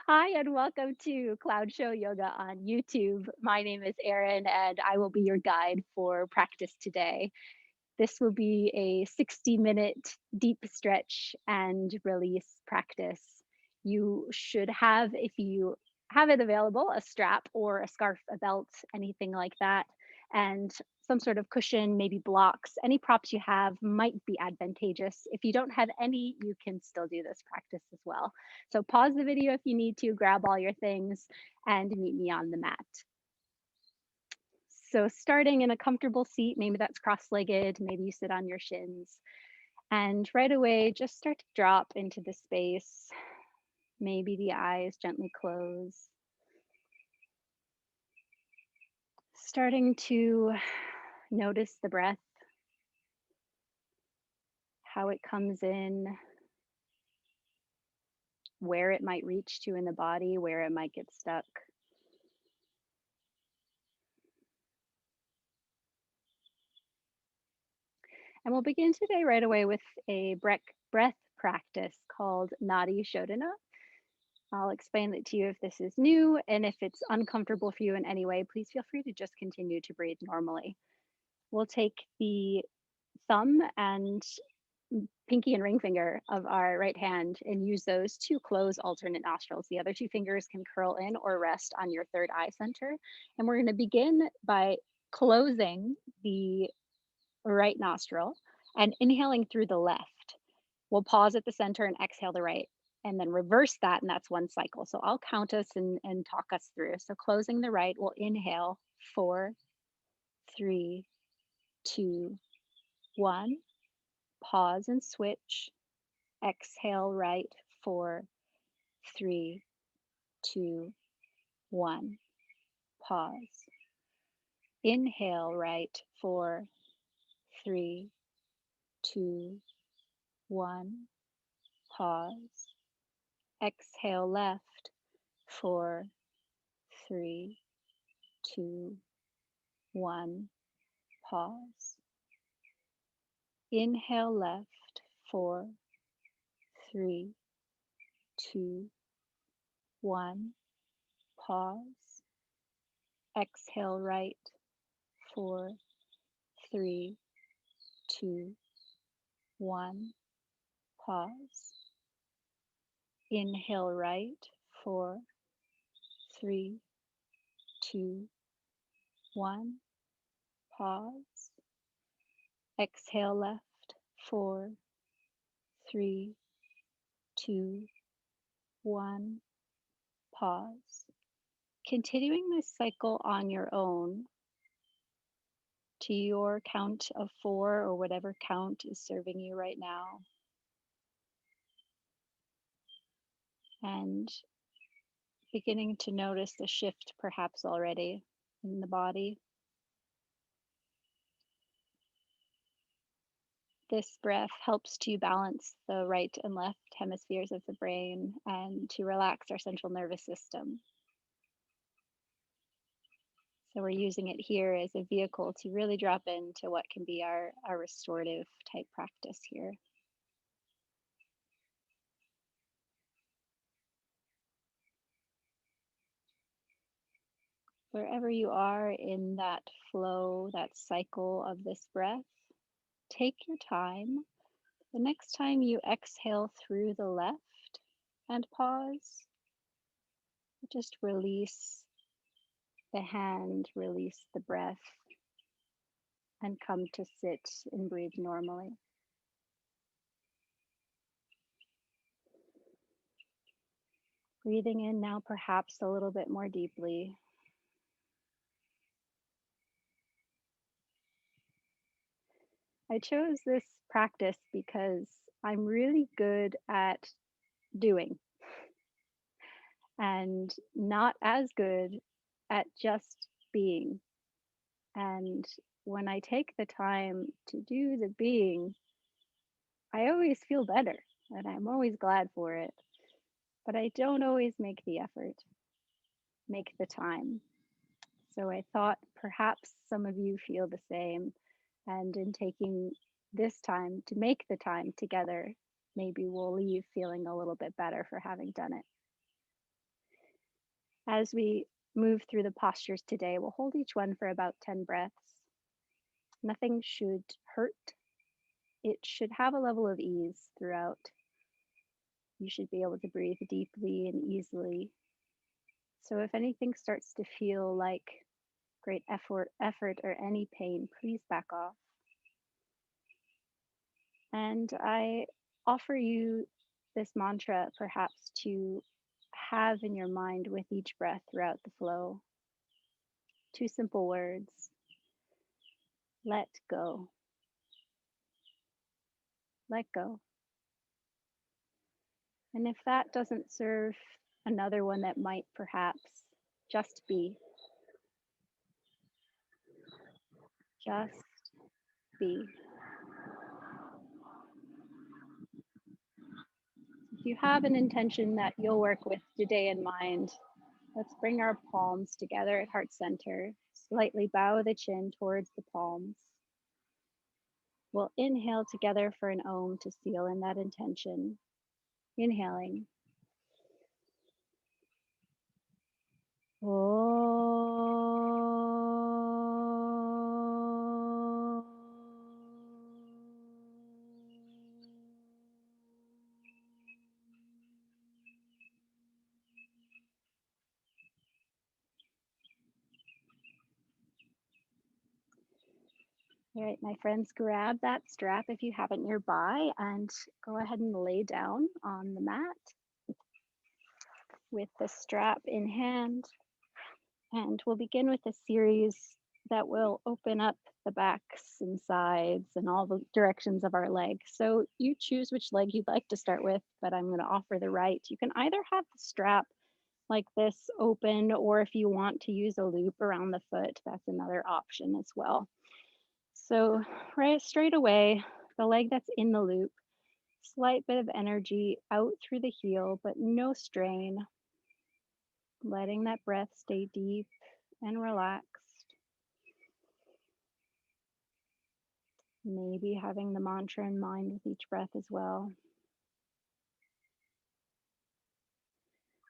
Hi, and welcome to Cloud Show Yoga on YouTube. My name is Erin, and I will be your guide for practice today. This will be a 60-minute deep stretch and release practice. You should have, if you have it available, a strap or a scarf, a belt, anything like that, and some sort of cushion, maybe blocks. Any props you have might be advantageous. If you don't have any, you can still do this practice as well. So pause the video if you need to, grab all your things, and meet me on the mat. So starting in a comfortable seat, maybe that's cross-legged, maybe you sit on your shins, and right away just start to drop into the space. Maybe the eyes gently close. Starting to notice the breath, how it comes in, where it might reach to in the body, where it might get stuck. And we'll begin today right away with a breath practice called Nadi Shodhana. I'll explain it to you if this is new, and if it's uncomfortable for you in any way, please feel free to just continue to breathe normally. We'll take the thumb and pinky and ring finger of our right hand and use those to close alternate nostrils. The other two fingers can curl in or rest on your third eye center. And we're going to begin by closing the right nostril and inhaling through the left. We'll pause at the center and exhale the right, and then reverse that, and that's one cycle. So I'll count us and talk us through. So closing the right, we'll inhale 4, 3, 2, 1. Pause and switch. Exhale right, 4, 3, 2, 1. Pause. Inhale right, 4, 3, 2, 1. Pause. Exhale left, 4, 3, 2, 1. Pause. Inhale left, 4, 3, 2, 1. Pause. Exhale right, 4, 3, 2, 1. Pause. Inhale right, 4, 3, 2, 1. Pause. Exhale left, 4, 3, 2, 1. Pause. Continuing this cycle on your own to your count of 4 or whatever count is serving you right now. And beginning to notice the shift perhaps already in the body. This breath helps to balance the right and left hemispheres of the brain and to relax our central nervous system. So we're using it here as a vehicle to really drop into what can be our restorative type practice here. Wherever you are in that flow, that cycle of this breath, take your time. The next time you exhale through the left and pause, just release the hand, release the breath, and come to sit and breathe normally. Breathing in now, perhaps a little bit more deeply. I chose this practice because I'm really good at doing and not as good at just being. And when I take the time to do the being, I always feel better and I'm always glad for it. But I don't always make the effort, make the time. So I thought perhaps some of you feel the same. And in taking this time to make the time together, maybe we'll leave feeling a little bit better for having done it. As we move through the postures today, we'll hold each one for about 10 breaths. Nothing should hurt. It should have a level of ease throughout. You should be able to breathe deeply and easily. So if anything starts to feel like great effort or any pain, please back off. And I offer you this mantra perhaps to have in your mind with each breath throughout the flow. Two simple words: let go. Let go. And if that doesn't serve, another one that might perhaps just be, just be. If you have an intention that you'll work with today in mind, let's bring our palms together at heart center. Slightly bow the chin towards the palms. We'll inhale together for an Om to seal in that intention. Inhaling. Om. All right, my friends, grab that strap if you have it nearby and go ahead and lay down on the mat with the strap in hand. And we'll begin with a series that will open up the backs and sides and all the directions of our leg. So you choose which leg you'd like to start with, but I'm going to offer the right. You can either have the strap like this open, or if you want to use a loop around the foot, that's another option as well. So right straight away, the leg that's in the loop, slight bit of energy out through the heel, but no strain. Letting that breath stay deep and relaxed. Maybe having the mantra in mind with each breath as well.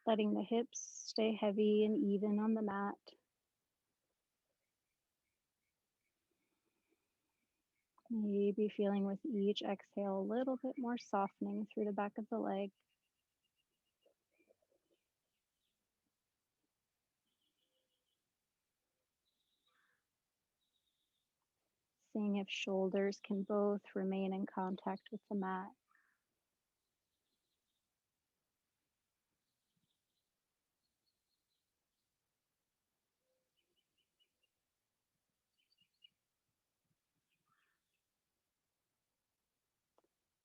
Letting the hips stay heavy and even on the mat. Maybe feeling with each exhale a little bit more softening through the back of the leg. Seeing if shoulders can both remain in contact with the mat.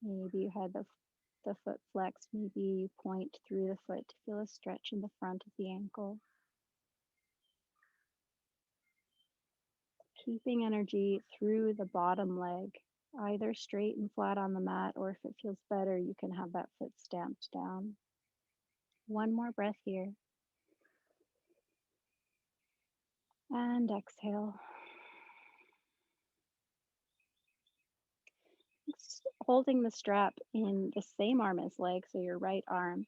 Maybe you had the foot flexed, maybe you point through the foot to feel a stretch in the front of the ankle. Keeping energy through the bottom leg, either straight and flat on the mat, or if it feels better, you can have that foot stamped down. One more breath here. And exhale. Holding the strap in the same arm as leg, so your right arm.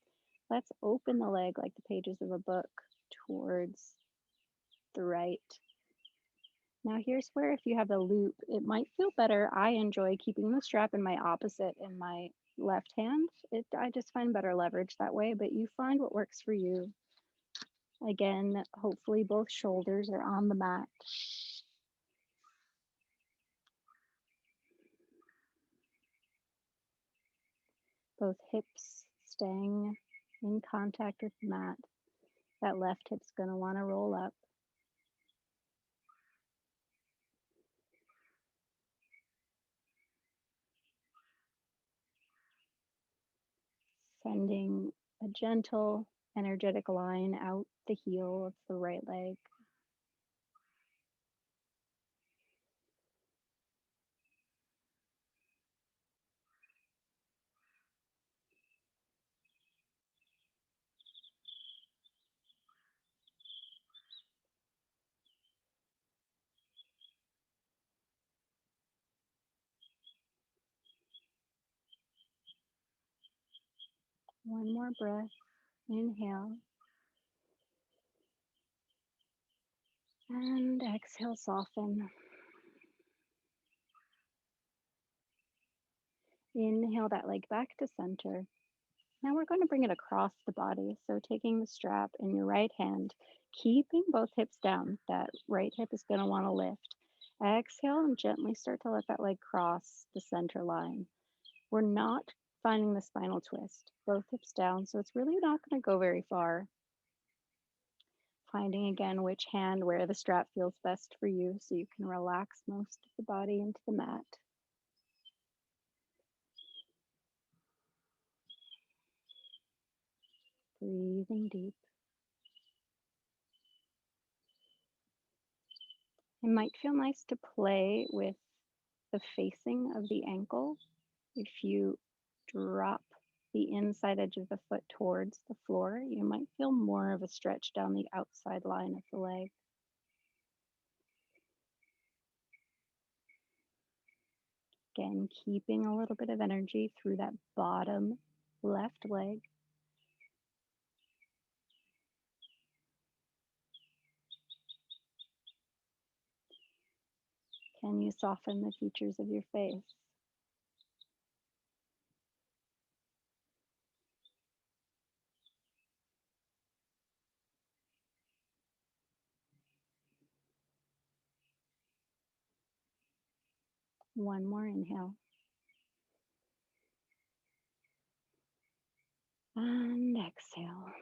Let's open the leg like the pages of a book towards the right. Now here's where if you have a loop, it might feel better. I enjoy keeping the strap in my opposite in my left hand. I just find better leverage that way, but you find what works for you. Again, hopefully both shoulders are on the mat. Both hips staying in contact with the mat. That left hip's going to want to roll up. Sending a gentle, energetic line out the heel of the right leg. One more breath. Inhale. And exhale, soften. Inhale that leg back to center. Now we're going to bring it across the body. So taking the strap in your right hand, keeping both hips down. That right hip is going to want to lift. Exhale and gently start to let that leg cross the center line. We're not finding the spinal twist. Both hips down, so it's really not going to go very far. Finding again which hand where the strap feels best for you so you can relax most of the body into the mat. Breathing deep. It might feel nice to play with the facing of the ankle. If you drop the inside edge of the foot towards the floor, you might feel more of a stretch down the outside line of the leg. Again, keeping a little bit of energy through that bottom left leg. Can you soften the features of your face? One more inhale. And exhale.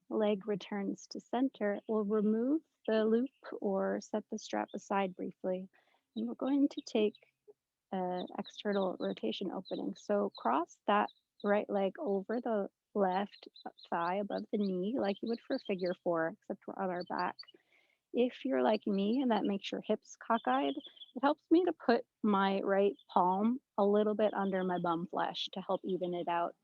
Leg returns to center. We'll remove the loop or set the strap aside briefly. And we're going to take external rotation opening. So cross that right leg over the left thigh above the knee like you would for figure four, except we're on our back. If you're like me and that makes your hips cockeyed, it helps me to put my right palm a little bit under my bum flesh to help even it out.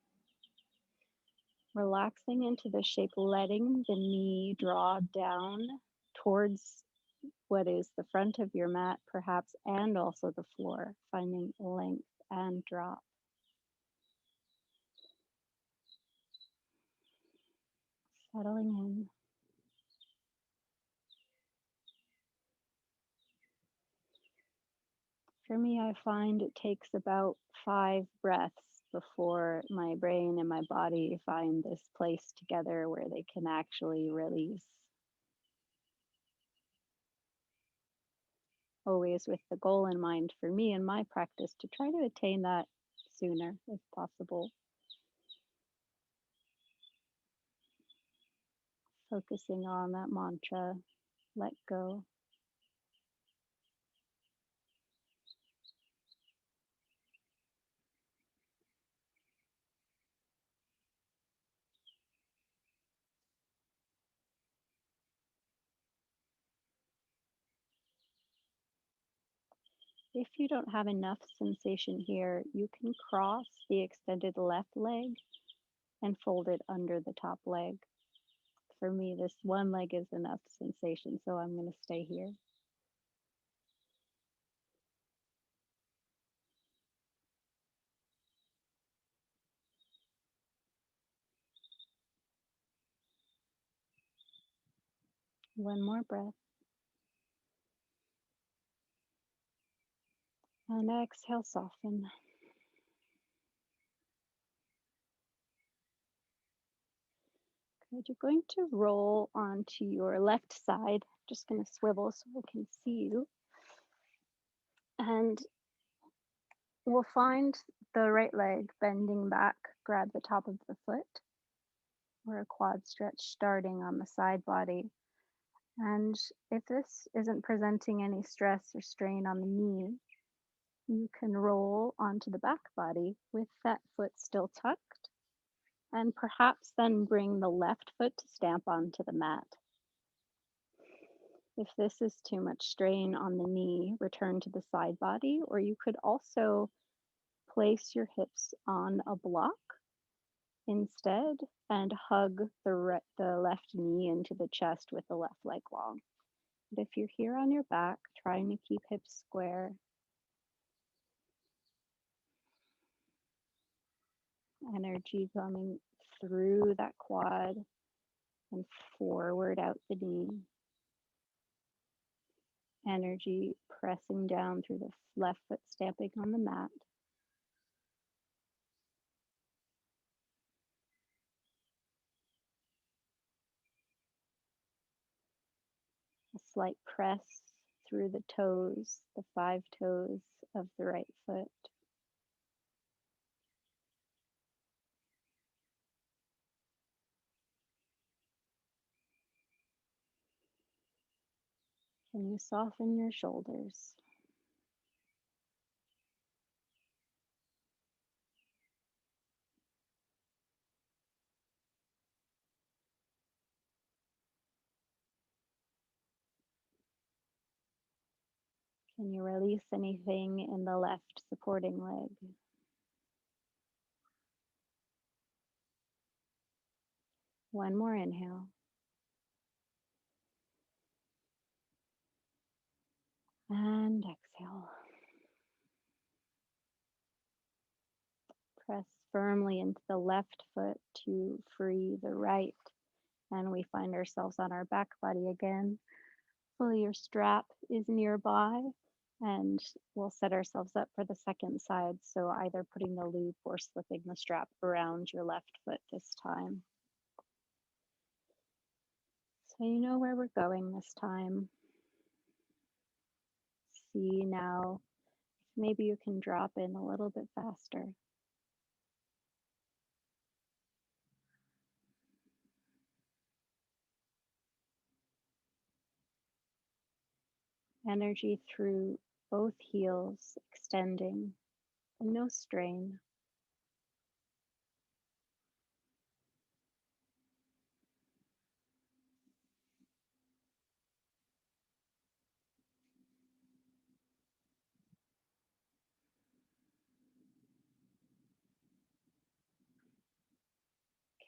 Relaxing into the shape, letting the knee draw down towards what is the front of your mat, perhaps, and also the floor, finding length and drop. Settling in. For me, I find it takes about 5 breaths before my brain and my body find this place together where they can actually release. Always with the goal in mind for me and my practice to try to attain that sooner if possible. Focusing on that mantra, let go. If you don't have enough sensation here, you can cross the extended left leg and fold it under the top leg. For me, this one leg is enough sensation, so I'm going to stay here. One more breath. And exhale, soften. Good. You're going to roll onto your left side. Just going to swivel so I can see you. And we'll find the right leg bending back, grab the top of the foot, or a quad stretch starting on the side body. And if this isn't presenting any stress or strain on the knee, you can roll onto the back body with that foot still tucked, and perhaps then bring the left foot to stamp onto the mat. If this is too much strain on the knee, return to the side body, or you could also place your hips on a block instead and hug the left knee into the chest with the left leg long. But if you're here on your back, trying to keep hips square, energy coming through that quad, and forward out the knee. Energy pressing down through the left foot stamping on the mat. A slight press through the toes, the 5 toes of the right foot. Can you soften your shoulders? Can you release anything in the left supporting leg? One more inhale. And exhale. Press firmly into the left foot to free the right. And we find ourselves on our back body again. Hopefully your strap is nearby, and we'll set ourselves up for the second side. So either putting the loop or slipping the strap around your left foot this time. So you know where we're going this time. See now if maybe you can drop in a little bit faster. Energy through both heels, extending, and no strain.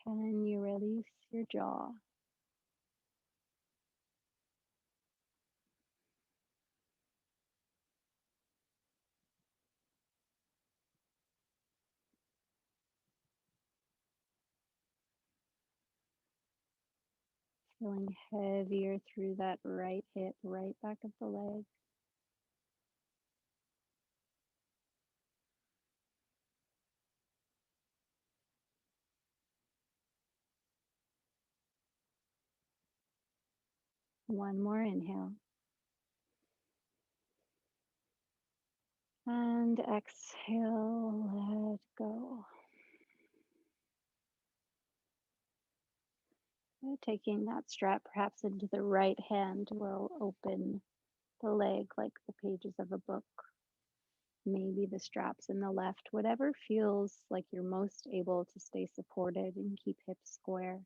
Can you release your jaw? Feeling heavier through that right hip, right back of the leg. One more inhale. And exhale, let go. Taking that strap perhaps into the right hand will open the leg like the pages of a book. Maybe the straps in the left, whatever feels like you're most able to stay supported and keep hips square.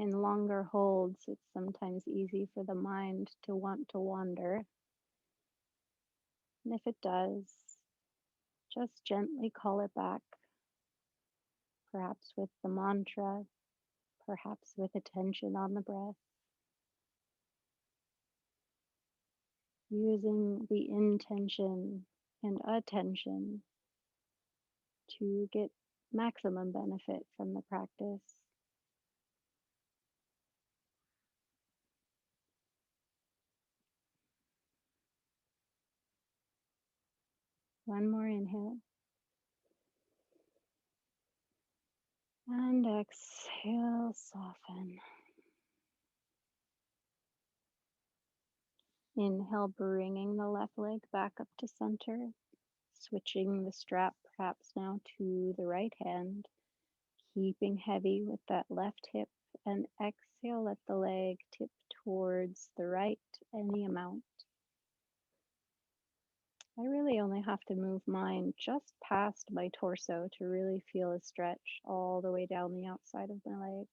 In longer holds, it's sometimes easy for the mind to want to wander. And if it does, just gently call it back, perhaps with the mantra, perhaps with attention on the breath, using the intention and attention to get maximum benefit from the practice. One more inhale. And exhale, soften. Inhale, bringing the left leg back up to center, switching the strap perhaps now to the right hand, keeping heavy with that left hip, and exhale, let the leg tip towards the right any amount. I really only have to move mine just past my torso to really feel a stretch all the way down the outside of my leg.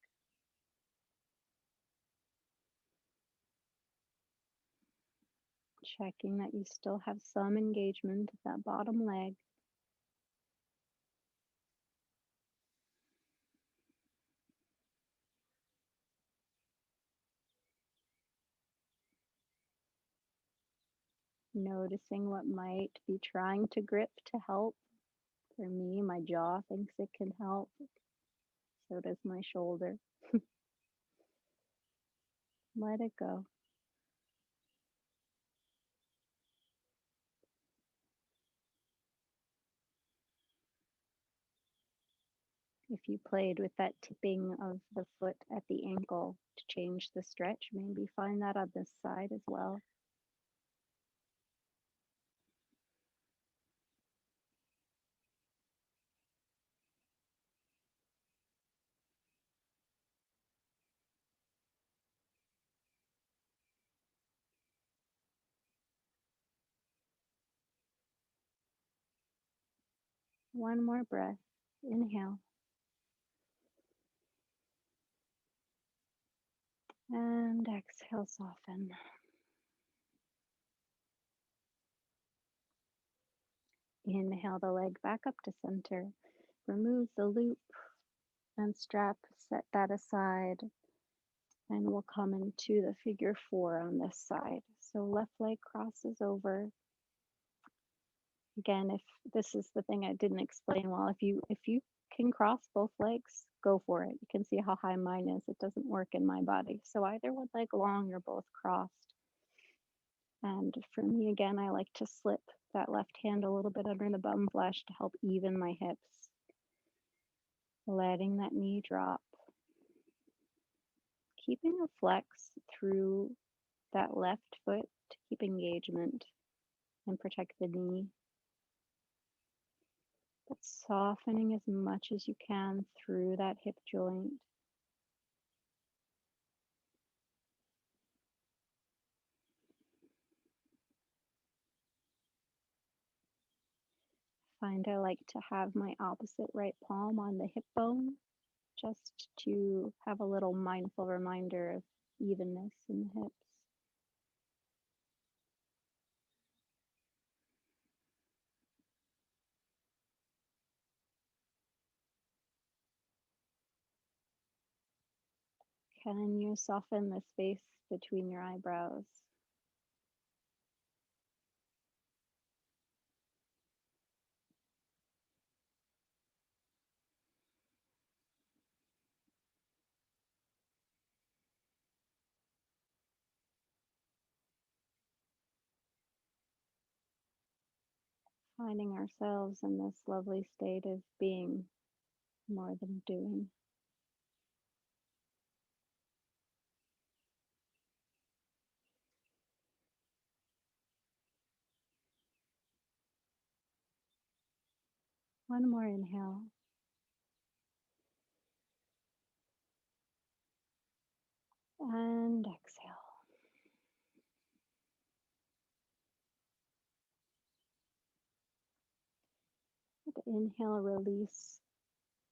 Checking that you still have some engagement of that bottom leg. Noticing what might be trying to grip to help. For me, my jaw thinks it can help. So does my shoulder. Let it go. If you played with that tipping of the foot at the ankle to change the stretch, maybe find that on this side as well. One more breath. Inhale and exhale, soften. Inhale the leg back up to center. Remove the loop and strap, set that aside, and we'll come into the figure four on this side. So left leg crosses over. Again, if this is the thing I didn't explain well, if you can cross both legs, go for it. You can see how high mine is. It doesn't work in my body. So either one leg long or both crossed. And for me, again, I like to slip that left hand a little bit under the bum flesh to help even my hips. Letting that knee drop. Keeping a flex through that left foot to keep engagement and protect the knee. But softening as much as you can through that hip joint. Find I like to have my opposite right palm on the hip bone just to have a little mindful reminder of evenness in the hips. Can you soften the space between your eyebrows? Finding ourselves in this lovely state of being more than doing. One more inhale. And exhale. Inhale, release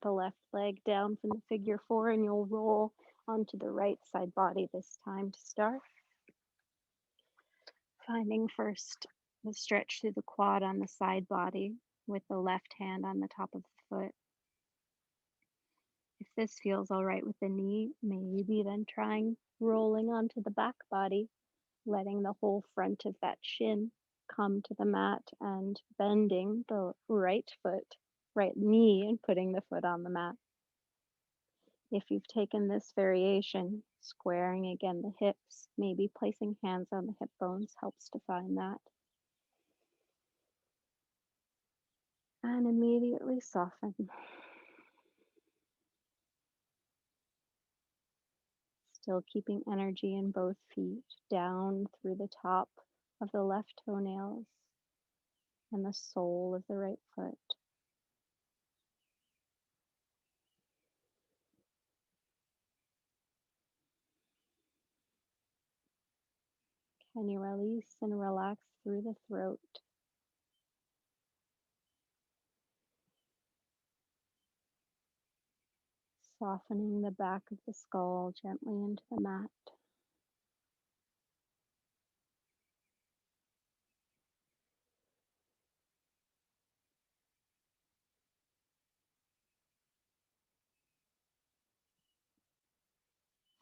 the left leg down from the figure four, and you'll roll onto the right side body this time to start. Finding first the stretch through the quad on the side body with the left hand on the top of the foot. If this feels all right with the knee, maybe then trying rolling onto the back body, letting the whole front of that shin come to the mat and bending the right foot, right knee, and putting the foot on the mat. If you've taken this variation, squaring again the hips, maybe placing hands on the hip bones helps to find that. And immediately soften. Still keeping energy in both feet, down through the top of the left toenails and the sole of the right foot. Can you release and relax through the throat? Softening the back of the skull gently into the mat.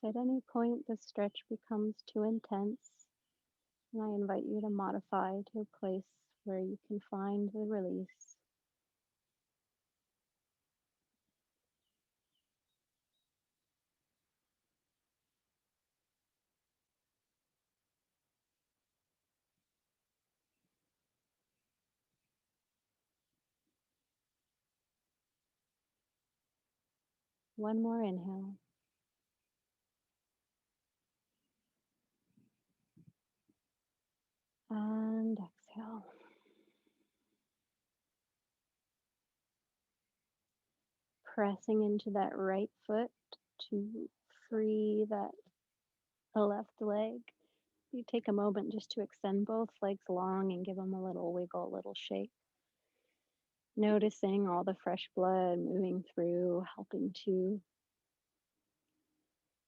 If at any point the stretch becomes too intense, And I invite you to modify to a place where you can find the release. One more inhale and exhale. Pressing into that right foot to free that the left leg. You take a moment just to extend both legs long and give them a little wiggle, a little shake. Noticing all the fresh blood moving through, helping to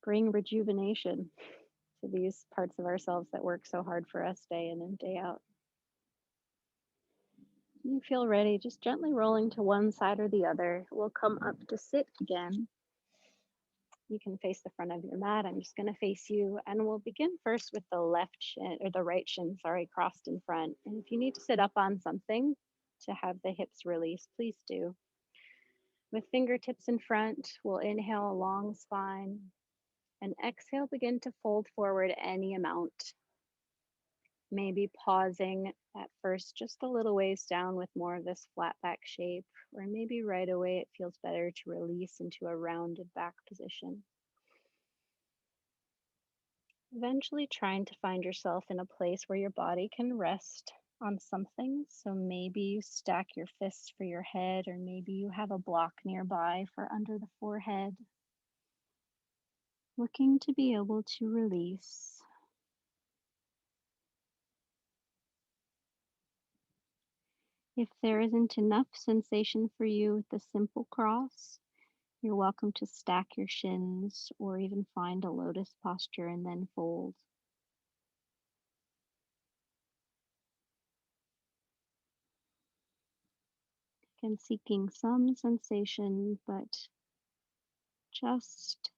bring rejuvenation to these parts of ourselves that work so hard for us day in and day out. You feel ready, just gently rolling to one side or the other. We'll come up to sit again. You can face the front of your mat. I'm just going to face you, and we'll begin first with the left shin or the right shin, sorry, crossed in front. And if you need to sit up on something to have the hips release, please do. With fingertips in front, we'll inhale a long spine and exhale, begin to fold forward any amount. Maybe pausing at first just a little ways down with more of this flat back shape, or maybe right away it feels better to release into a rounded back position. Eventually, trying to find yourself in a place where your body can rest on something. So maybe you stack your fists for your head, or maybe you have a block nearby for under the forehead. Looking to be able to release. If there isn't enough sensation for you with the simple cross, you're welcome to stack your shins or even find a lotus posture and then fold. Again, seeking some sensation, but just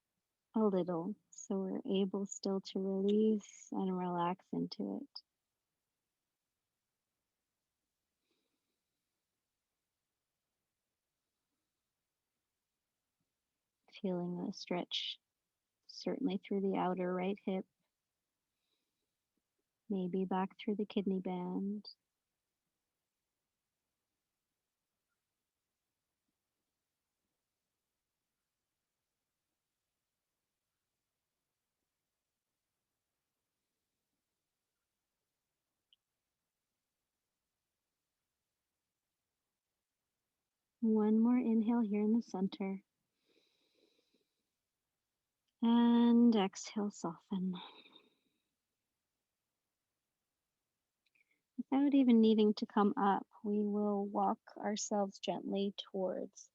a little, so we're able still to release and relax into it. Feeling a stretch, certainly through the outer right hip, maybe back through the kidney band. One more inhale here in the center. And exhale, soften. Without even needing to come up, we will walk ourselves gently towards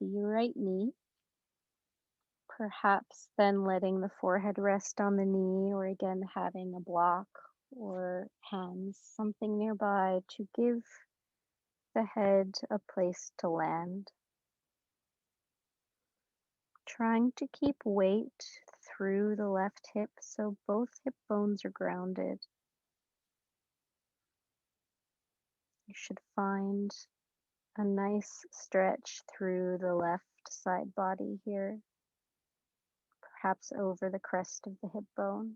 the right knee, perhaps then letting the forehead rest on the knee, or again having a block or hands, something nearby to give the head a place to land. Trying to keep weight through the left hip so both hip bones are grounded. You should find a nice stretch through the left side body here, perhaps over the crest of the hip bone.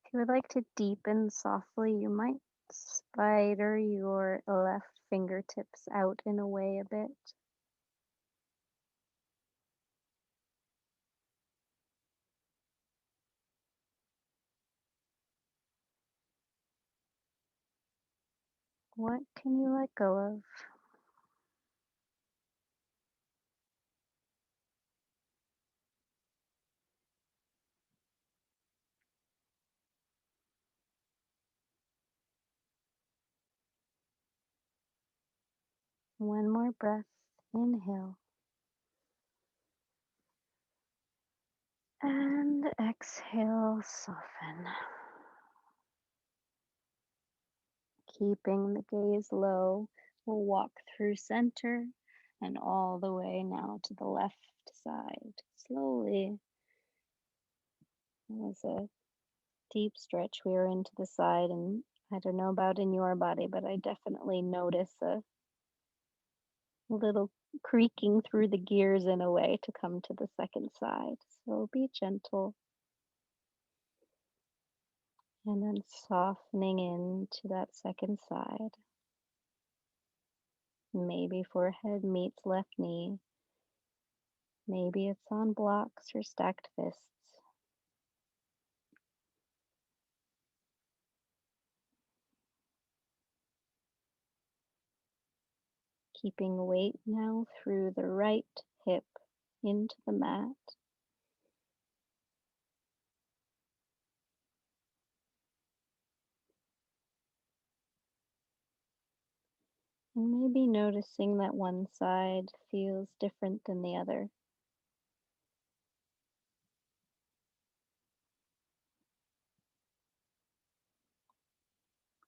If you would like to deepen softly, you might spider your left fingertips out and away a bit. What can you let go of? One more breath. Inhale and exhale, soften. Keeping the gaze low, we'll walk through center and all the way now to the left left side. Slowly, as a deep stretch, we are into the side, and I don't know about in your body, but I definitely notice a little creaking through the gears in a way to come to the second side. So be gentle and then softening into that second side. Maybe forehead meets left knee. Maybe it's on blocks or stacked fists. Keeping weight now through the right hip into the mat. And maybe noticing that one side feels different than the other.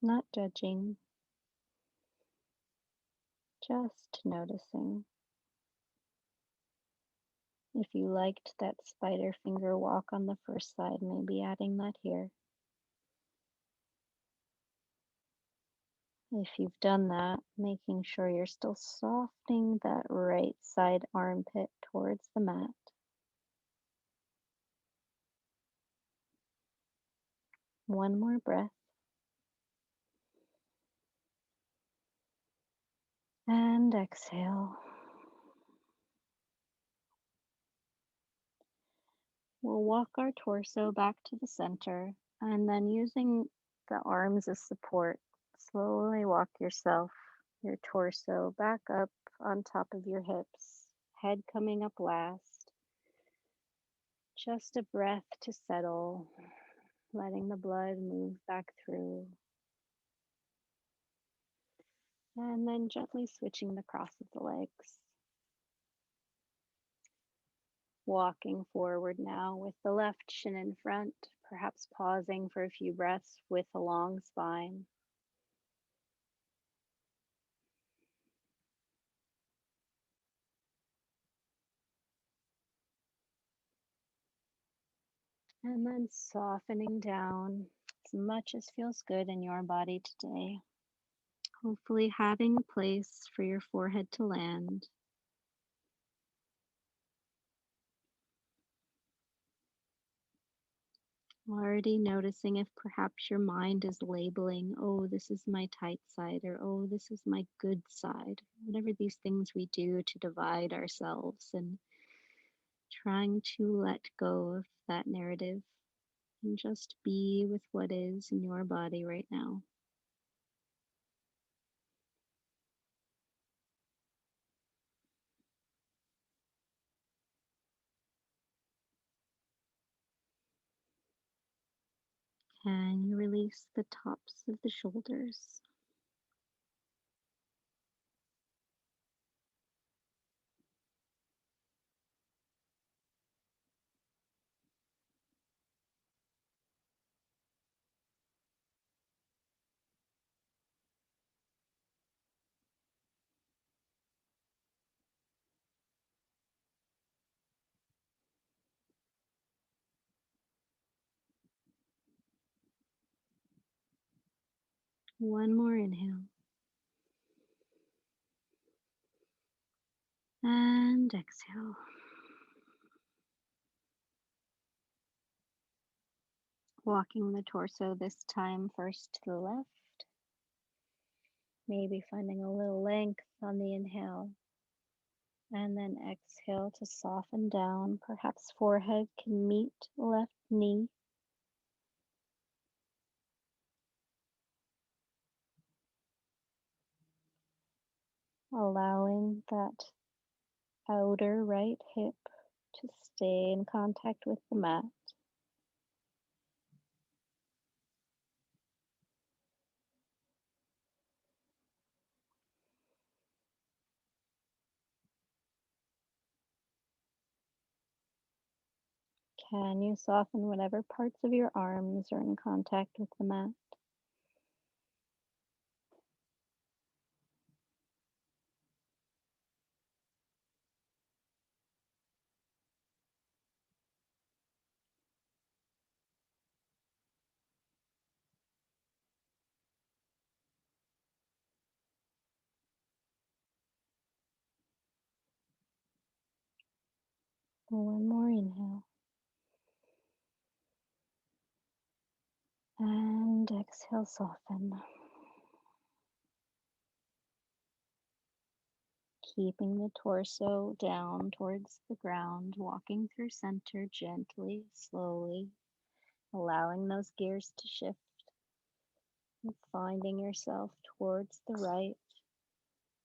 Not judging, just noticing. If you liked that spider finger walk on the first side, maybe adding that here. If you've done that, making sure you're still softening that right side armpit towards the mat. One more breath. And exhale. We'll walk our torso back to the center and then using the arms as support, slowly walk yourself, your torso back up on top of your hips, head coming up last. Just a breath to settle, letting the blood move back through. And then gently switching the cross of the legs. Walking forward now with the left shin in front, perhaps pausing for a few breaths with a long spine. And then softening down as much as feels good in your body today. Hopefully, having a place for your forehead to land. Already noticing if perhaps your mind is labeling, oh, this is my tight side, or oh, this is my good side. Whatever these things we do to divide ourselves, and trying to let go of that narrative and just be with what is in your body right now. Can you release the tops of the shoulders? One more inhale. And exhale. Walking the torso this time first to the left. Maybe finding a little length on the inhale. And then exhale to soften down. Perhaps forehead can meet left knee. Allowing that outer right hip to stay in contact with the mat. Can you soften whatever parts of your arms are in contact with the mat? One more inhale. And exhale, soften. Keeping the torso down towards the ground, walking through center gently, slowly, allowing those gears to shift and finding yourself towards the right.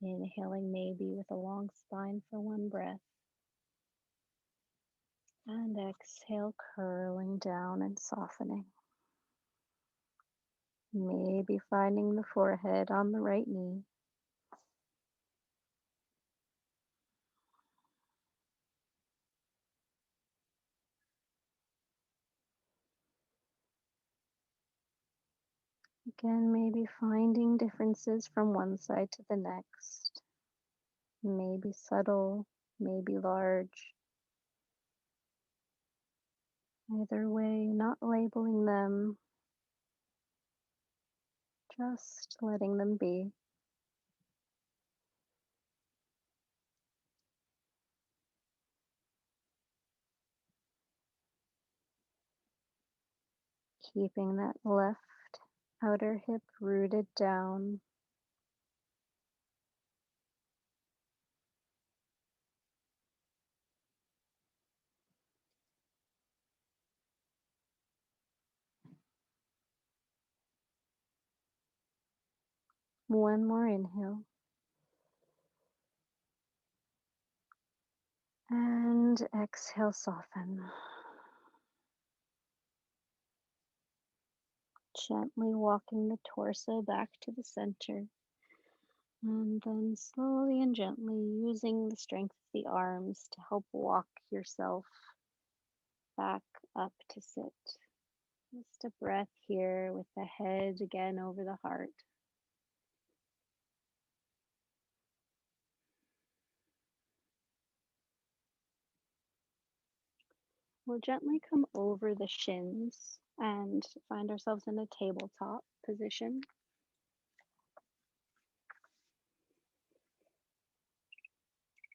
Inhaling maybe with a long spine for one breath. And exhale, curling down and softening. Maybe finding the forehead on the right knee. Again, maybe finding differences from one side to the next. Maybe subtle, maybe large. Either way, not labeling them, just letting them be. Keeping that left outer hip rooted down. One more inhale. And exhale, soften. Gently walking the torso back to the center. And then slowly and gently using the strength of the arms to help walk yourself back up to sit. Just a breath here with the head again over the heart. We'll gently come over the shins and find ourselves in a tabletop position.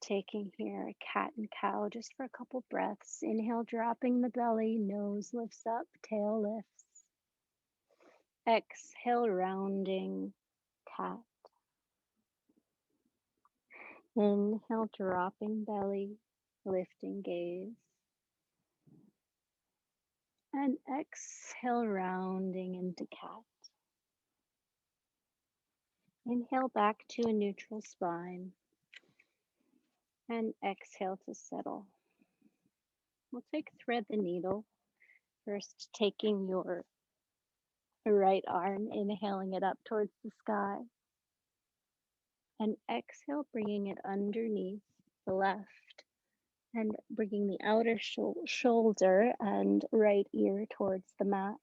Taking here a cat and cow just for a couple breaths. Inhale, dropping the belly, nose lifts up, tail lifts. Exhale, rounding cat. Inhale, dropping belly, lifting gaze. And exhale, rounding into cat. Inhale back to a neutral spine. And exhale to settle. We'll thread the needle. First, taking your right arm, inhaling it up towards the sky. And exhale, bringing it underneath the left. And bringing the outer shoulder and right ear towards the mat.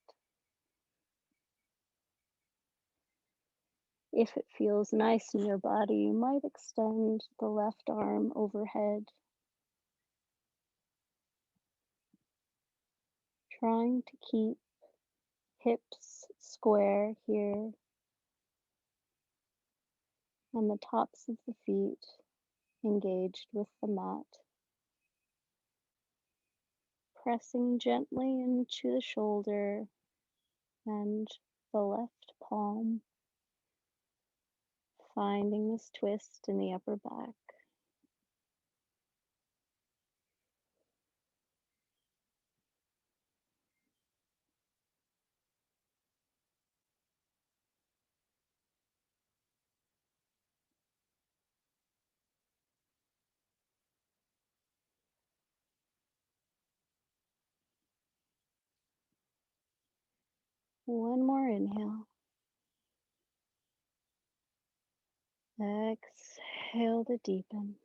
If it feels nice in your body, you might extend the left arm overhead, trying to keep hips square here and the tops of the feet engaged with the mat. Pressing gently into the shoulder and the left palm, finding this twist in the upper back. One more inhale. Exhale to deepen.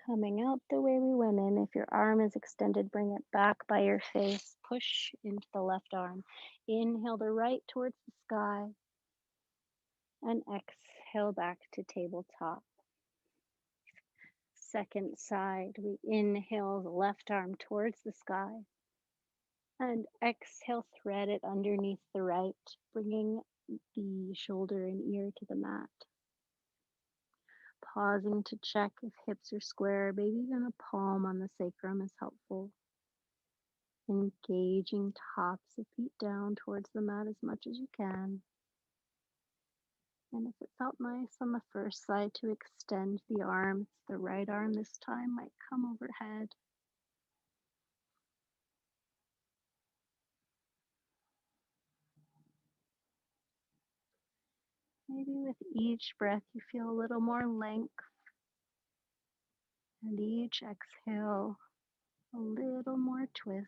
Coming out the way we went in. If your arm is extended, bring it back by your face. Push into the left arm. Inhale the right towards the sky. And exhale back to tabletop. Second side, we inhale the left arm towards the sky. And exhale, thread it underneath the right, bringing the shoulder and ear to the mat. Pausing to check if hips are square, maybe even a palm on the sacrum is helpful. Engaging tops of feet down towards the mat as much as you can. And if it felt nice on the first side to extend the arms, the right arm this time might come overhead. Maybe with each breath you feel a little more length, and each exhale a little more twist.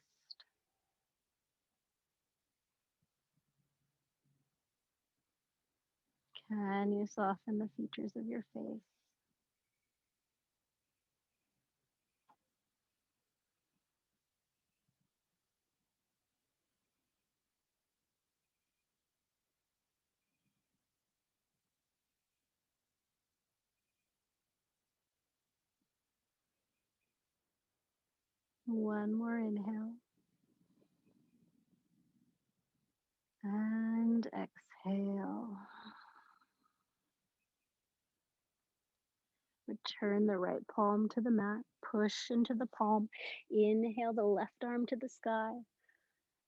Can you soften the features of your face? One more inhale and exhale. Return the right palm to the mat, push into the palm. Inhale the left arm to the sky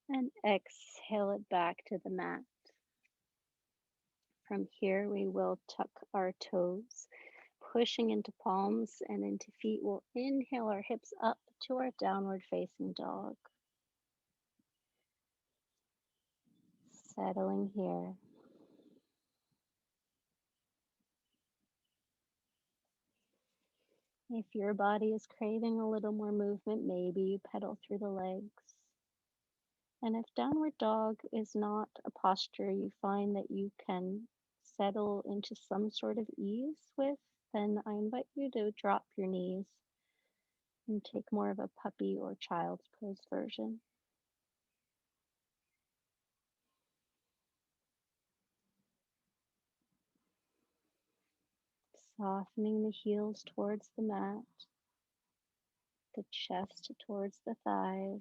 and exhale it back to the mat. From here, we will tuck our toes, pushing into palms and into feet. We'll inhale our hips up to our downward facing dog. Settling here. If your body is craving a little more movement, maybe you pedal through the legs. And if downward dog is not a posture you find that you can settle into some sort of ease with, then I invite you to drop your knees and take more of a puppy or child's pose version. Softening the heels towards the mat, the chest towards the thighs.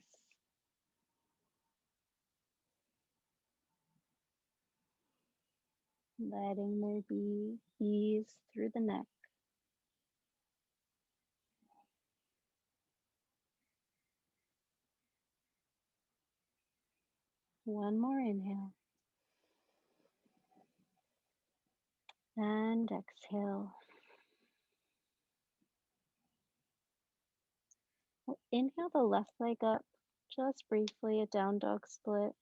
Letting there be ease through the neck. One more inhale. And exhale. We'll inhale the left leg up, just briefly, a down dog split.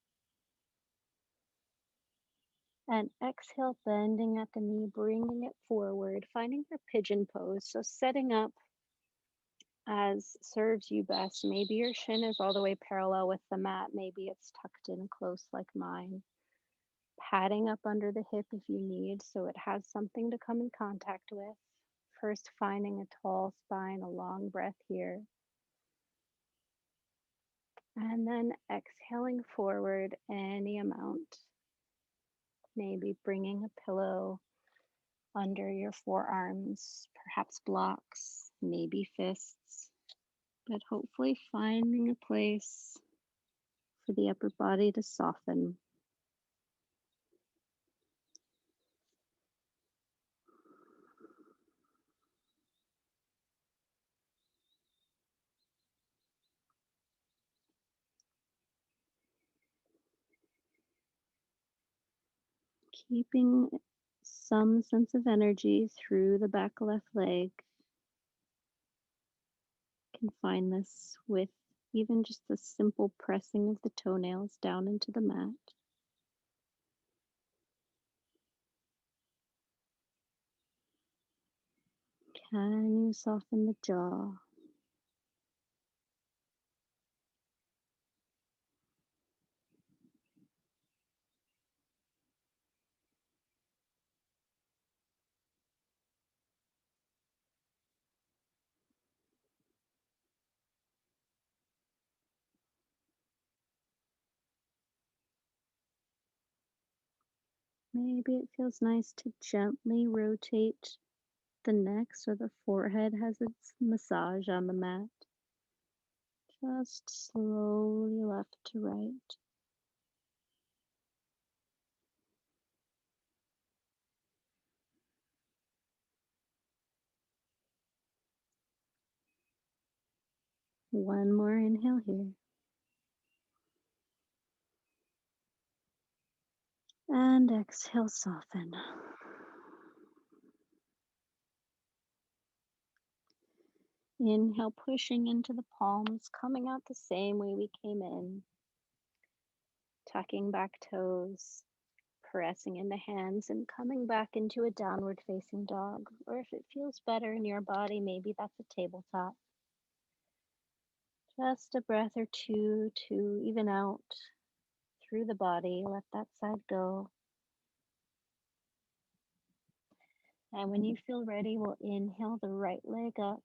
And exhale, bending at the knee, bringing it forward, finding your pigeon pose. So setting up as serves you best. Maybe your shin is all the way parallel with the mat. Maybe it's tucked in close like mine. Padding up under the hip if you need so it has something to come in contact with. First, finding a tall spine, a long breath here. And then exhaling forward any amount. Maybe bringing a pillow under your forearms, perhaps blocks, maybe fists, but hopefully finding a place for the upper body to soften. Keeping some sense of energy through the back left leg. Can find this with even just the simple pressing of the toenails down into the mat. Can you soften the jaw? Maybe it feels nice to gently rotate the neck so the forehead has its massage on the mat. Just slowly left to right. One more inhale here. And exhale, soften. Inhale, pushing into the palms, coming out the same way we came in, tucking back toes, pressing into hands, and coming back into a downward facing dog. Or if it feels better in your body, maybe that's a tabletop. Just a breath or two to even out through the body. Let that side go. And when you feel ready, we'll inhale the right leg up.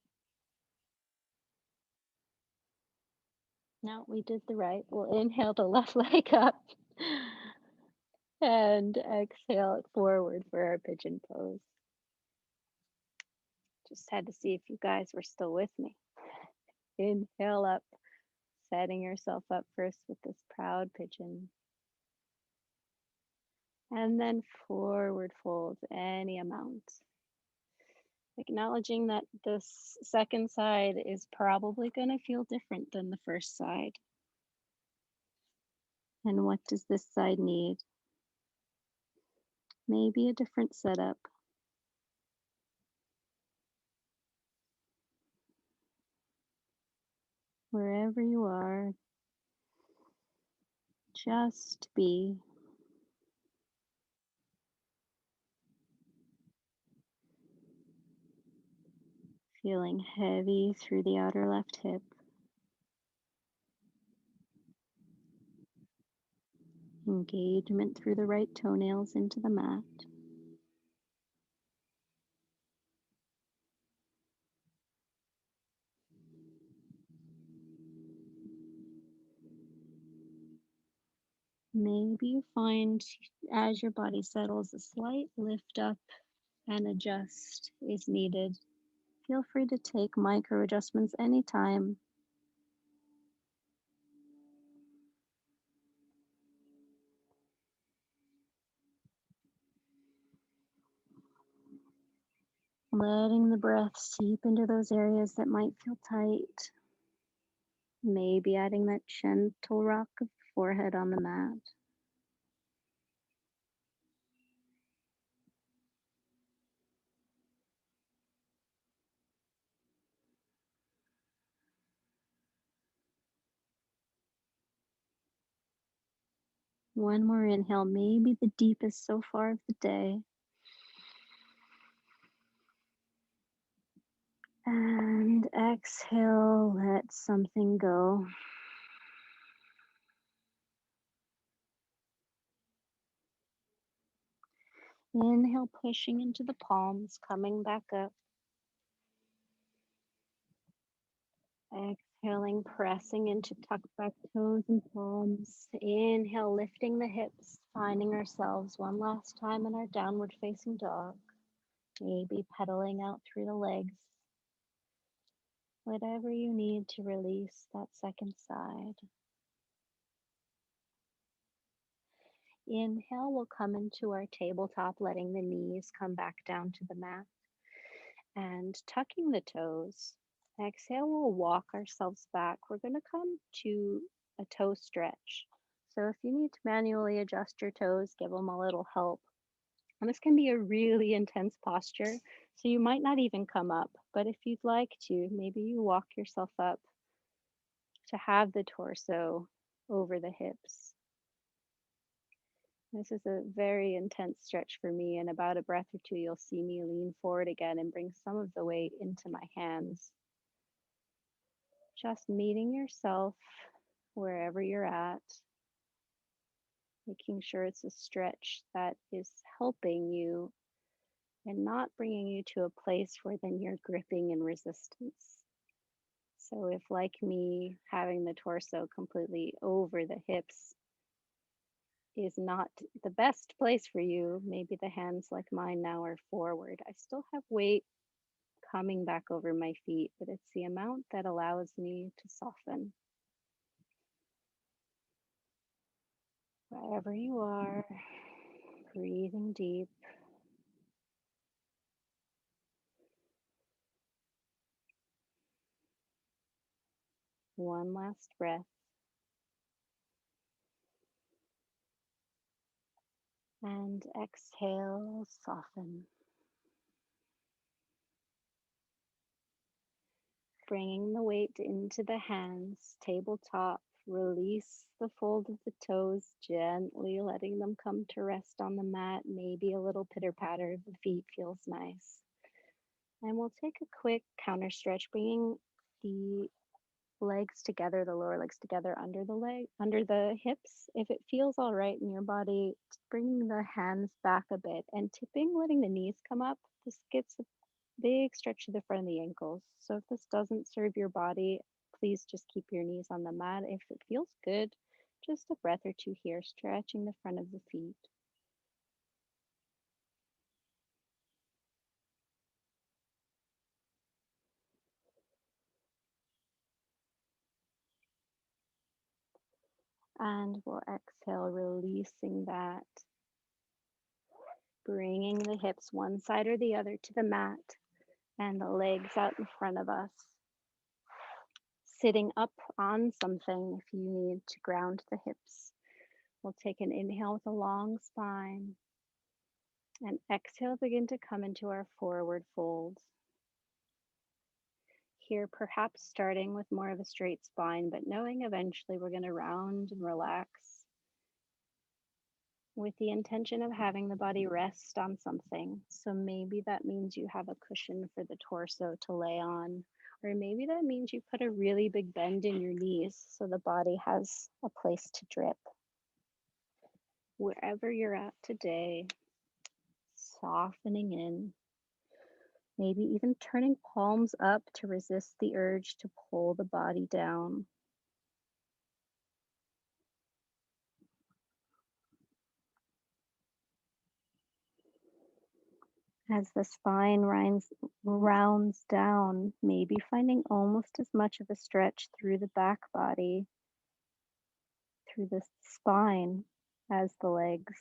No, we did the right. We'll inhale the left leg up and exhale it forward for our pigeon pose. Just had to see if you guys were still with me. Inhale up, setting yourself up first with this proud pigeon. And then forward fold any amount. Acknowledging that this second side is probably going to feel different than the first side. And what does this side need? Maybe a different setup. Wherever you are, just be. Feeling heavy through the outer left hip. Engagement through the right toenails into the mat. Maybe you find as your body settles, a slight lift up and adjust is needed. Feel free to take micro adjustments anytime. Letting the breath seep into those areas that might feel tight. Maybe adding that gentle rock of the forehead on the mat. One more inhale, maybe the deepest so far of the day. And exhale, let something go. Inhale, pushing into the palms, coming back up. Exhaling, pressing into tucked back toes and palms. Inhale, lifting the hips, finding ourselves one last time in our downward facing dog. Maybe pedaling out through the legs. Whatever you need to release that second side. Inhale, we'll come into our tabletop, letting the knees come back down to the mat and tucking the toes. Exhale, we'll walk ourselves back. We're going to come to a toe stretch. So if you need to manually adjust your toes, give them a little help. And this can be a really intense posture, so you might not even come up. But if you'd like to, maybe you walk yourself up to have the torso over the hips. This is a very intense stretch for me. In about a breath or two, you'll see me lean forward again and bring some of the weight into my hands. Just meeting yourself wherever you're at, making sure it's a stretch that is helping you and not bringing you to a place where then you're gripping in resistance. So, if like me, having the torso completely over the hips is not the best place for you, maybe the hands like mine now are forward. I still have weight coming back over my feet, but it's the amount that allows me to soften. Wherever you are, breathing deep. One last breath. And exhale, soften. Bringing the weight into the hands, tabletop, release the fold of the toes, gently letting them come to rest on the mat. Maybe a little pitter patter of the feet feels nice. And we'll take a quick counter stretch, bringing the legs together, the lower legs together under the hips. If it feels all right in your body, bringing the hands back a bit and tipping, letting the knees come up. This gets a big stretch to the front of the ankles. So if this doesn't serve your body, please just keep your knees on the mat. If it feels good, just a breath or two here, stretching the front of the feet. And we'll exhale, releasing that, bringing the hips one side or the other to the mat and the legs out in front of us. Sitting up on something if you need to ground the hips. We'll take an inhale with a long spine and exhale, begin to come into our forward fold. Here, perhaps starting with more of a straight spine, but knowing eventually we're going to round and relax with the intention of having the body rest on something. So maybe that means you have a cushion for the torso to lay on, or maybe that means you put a really big bend in your knees so the body has a place to drip. Wherever you're at today, softening in, maybe even turning palms up to resist the urge to pull the body down. As the spine rounds down, maybe finding almost as much of a stretch through the back body, through the spine, as the legs.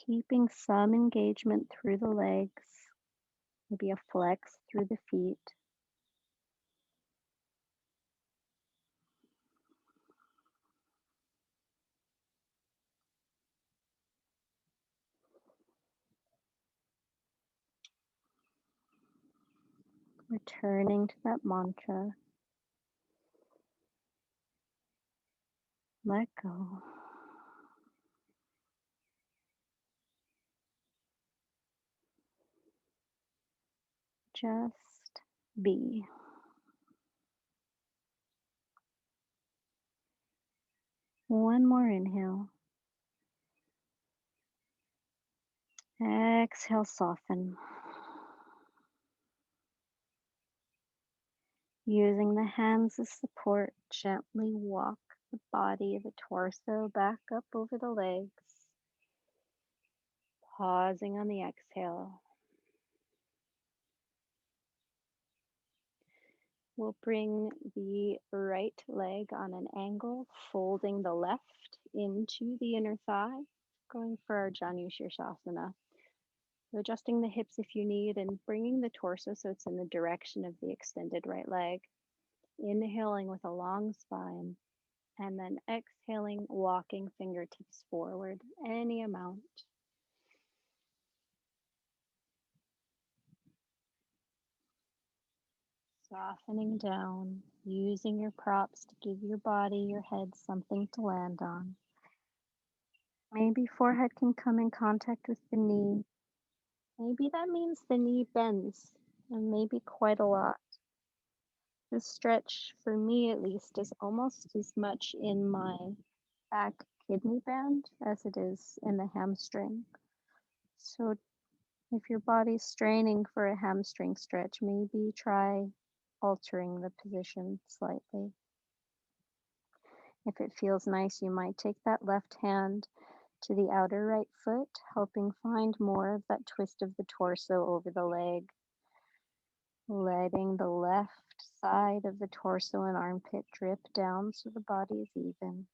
Keeping some engagement through the legs, maybe a flex through the feet. Returning to that mantra, let go. Just be. One more inhale. Exhale, soften. Using the hands as support, gently walk the body, the torso back up over the legs. Pausing on the exhale. We'll bring the right leg on an angle, folding the left into the inner thigh, going for our Janu Shirsasana. Adjusting the hips if you need and bringing the torso so it's in the direction of the extended right leg. Inhaling with a long spine and then exhaling, walking fingertips forward, any amount. Softening down, using your props to give your body, your head something to land on. Maybe forehead can come in contact with the knee. Maybe that means the knee bends, and maybe quite a lot. This stretch, for me at least, is almost as much in my back kidney band as it is in the hamstring. So if your body's straining for a hamstring stretch, maybe try altering the position slightly. If it feels nice, you might take that left hand to the outer right foot, helping find more of that twist of the torso over the leg, letting the left side of the torso and armpit drip down so the body is even.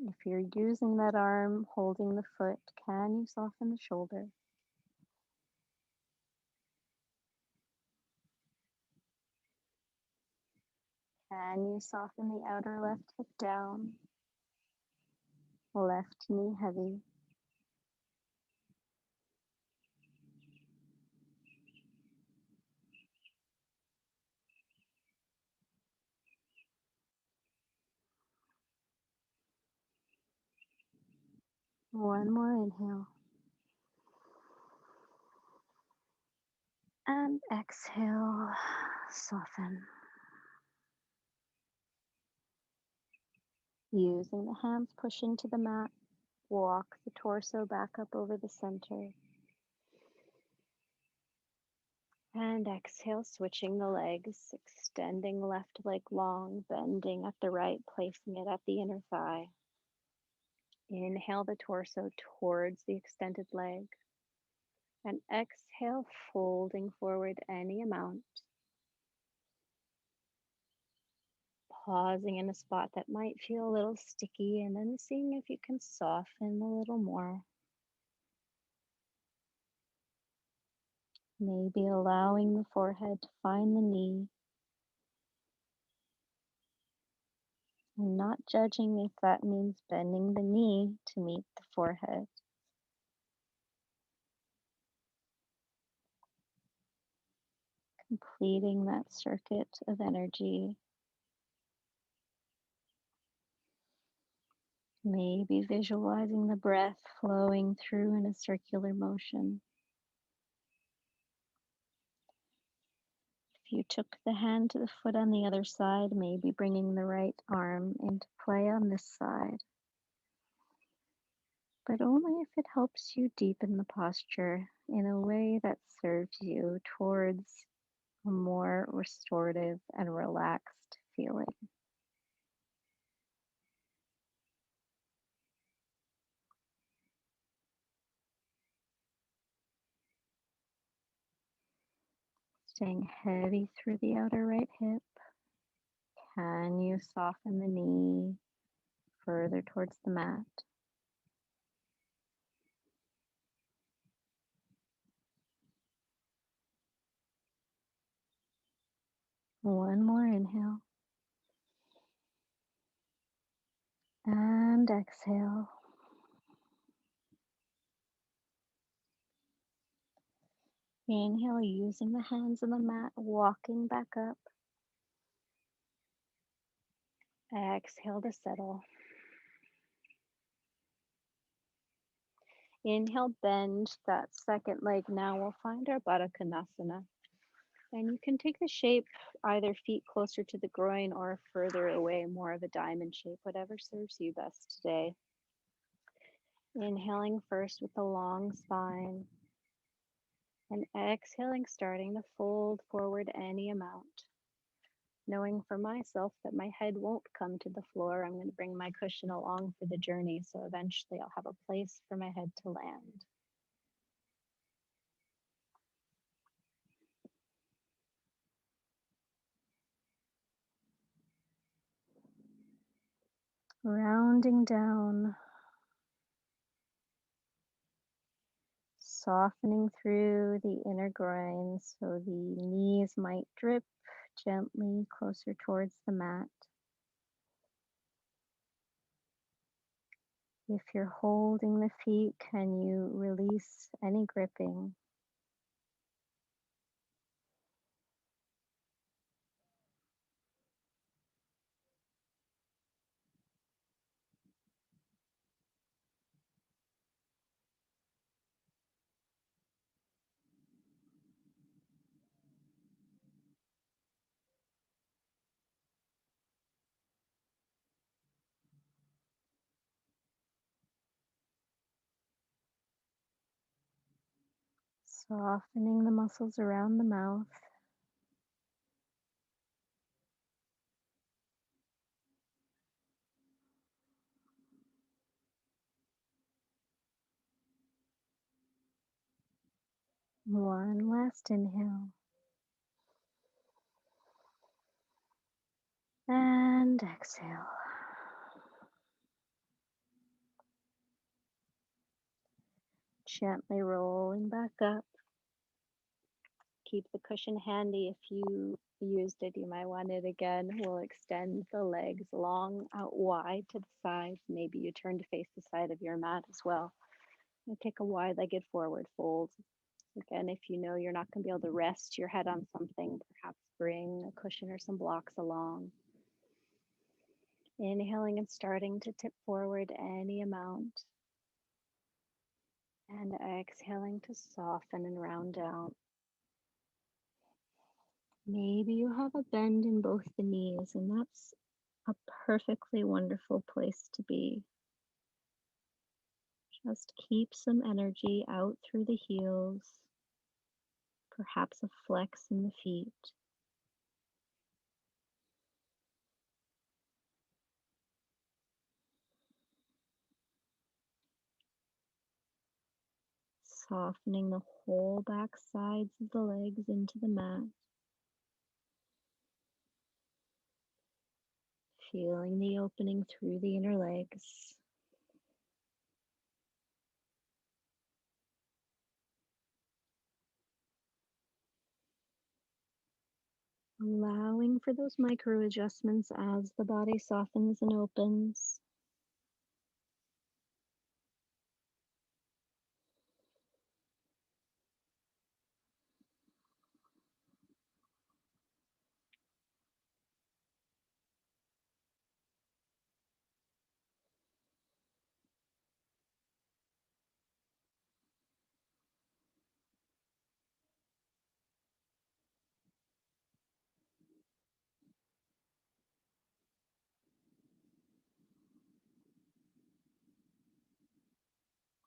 If you're using that arm holding the foot, can you soften the shoulder? Can you soften the outer left hip down? Left knee heavy. One more inhale. And exhale, soften. Using the hands, push into the mat. Walk the torso back up over the center. And exhale, switching the legs, extending left leg long, bending at the right, placing it at the inner thigh. Inhale the torso towards the extended leg. And exhale, folding forward any amount. Pausing in a spot that might feel a little sticky and then seeing if you can soften a little more. Maybe allowing the forehead to find the knee and not judging if that means bending the knee to meet the forehead. Completing that circuit of energy. Maybe visualizing the breath flowing through in a circular motion. If you took the hand to the foot on the other side, maybe bringing the right arm into play on this side, but only if it helps you deepen the posture in a way that serves you towards a more restorative and relaxed feeling. Staying heavy through the outer right hip. Can you soften the knee further towards the mat? One more inhale. And exhale. Inhale, using the hands on the mat, walking back up. Exhale to settle. Inhale, bend that second leg. Now we'll find our Baddha Konasana. And you can take the shape, either feet closer to the groin or further away, more of a diamond shape, whatever serves you best today. Inhaling first with a long spine. And exhaling, starting to fold forward any amount. Knowing for myself that my head won't come to the floor, I'm going to bring my cushion along for the journey, so eventually I'll have a place for my head to land. Rounding down, softening through the inner groin so the knees might drip gently closer towards the mat. If you're holding the feet, can you release any gripping? Softening the muscles around the mouth. One last inhale. And exhale. Gently rolling back up. Keep the cushion handy. If you used it, you might want it again. We'll extend the legs long out wide to the sides. Maybe you turn to face the side of your mat as well. And take a wide-legged forward fold. Again, if you know you're not going to be able to rest your head on something, perhaps bring a cushion or some blocks along. Inhaling and starting to tip forward any amount. And exhaling to soften and round down. Maybe you have a bend in both the knees, and that's a perfectly wonderful place to be. Just keep some energy out through the heels, perhaps a flex in the feet. Softening the whole back sides of the legs into the mat. Feeling the opening through the inner legs. Allowing for those micro adjustments as the body softens and opens.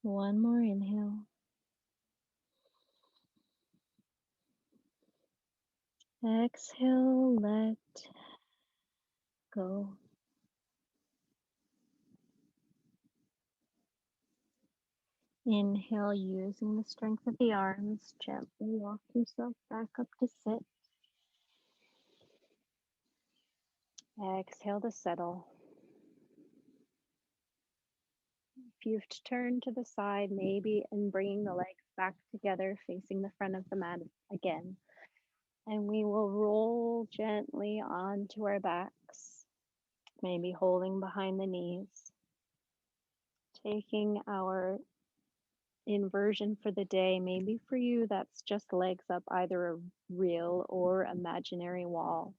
One more inhale. Exhale, let go. Inhale, using the strength of the arms, gently walk yourself back up to sit. Exhale to settle. If you have to turn to the side, maybe, and bringing the legs back together, facing the front of the mat again. And we will roll gently onto our backs, maybe holding behind the knees. Taking our inversion for the day, maybe for you that's just legs up either a real or imaginary wall.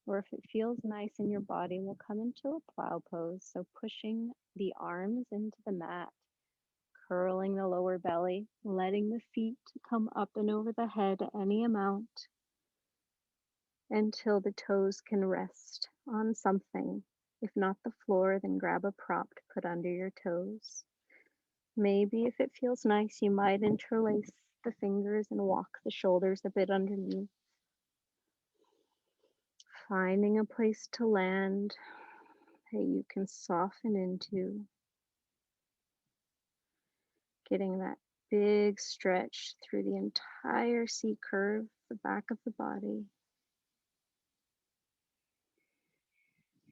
Or if it feels nice in your body, we'll come into a plow pose. So pushing the arms into the mat, curling the lower belly, letting the feet come up and over the head any amount until the toes can rest on something. If not the floor, then grab a prop to put under your toes. Maybe if it feels nice, you might interlace the fingers and walk the shoulders a bit underneath. Finding a place to land that you can soften into. Getting that big stretch through the entire C curve, the back of the body.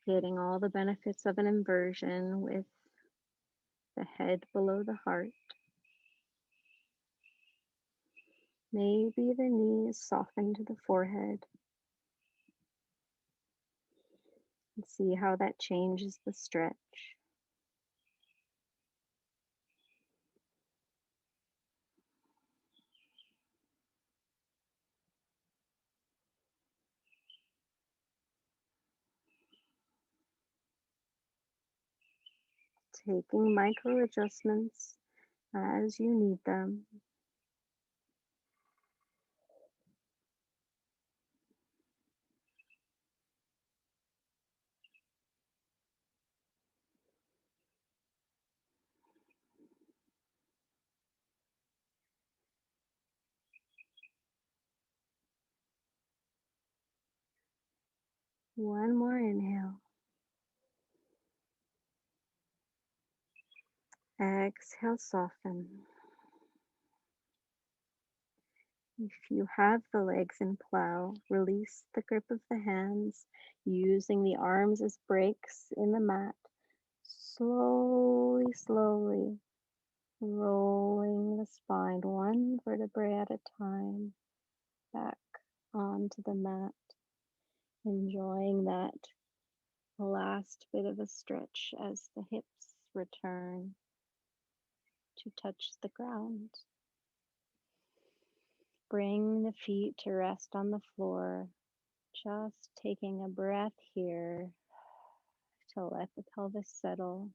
Getting all the benefits of an inversion with the head below the heart. Maybe the knees soften to the forehead. And see how that changes the stretch. Taking micro adjustments as you need them. One more inhale. Exhale, soften. If you have the legs in plow, release the grip of the hands, using the arms as brakes in the mat. Slowly, slowly rolling the spine one vertebrae at a time back onto the mat, enjoying that last bit of a stretch as the hips return to touch the ground. Bring the feet to rest on the floor, just taking a breath here to let the pelvis settle.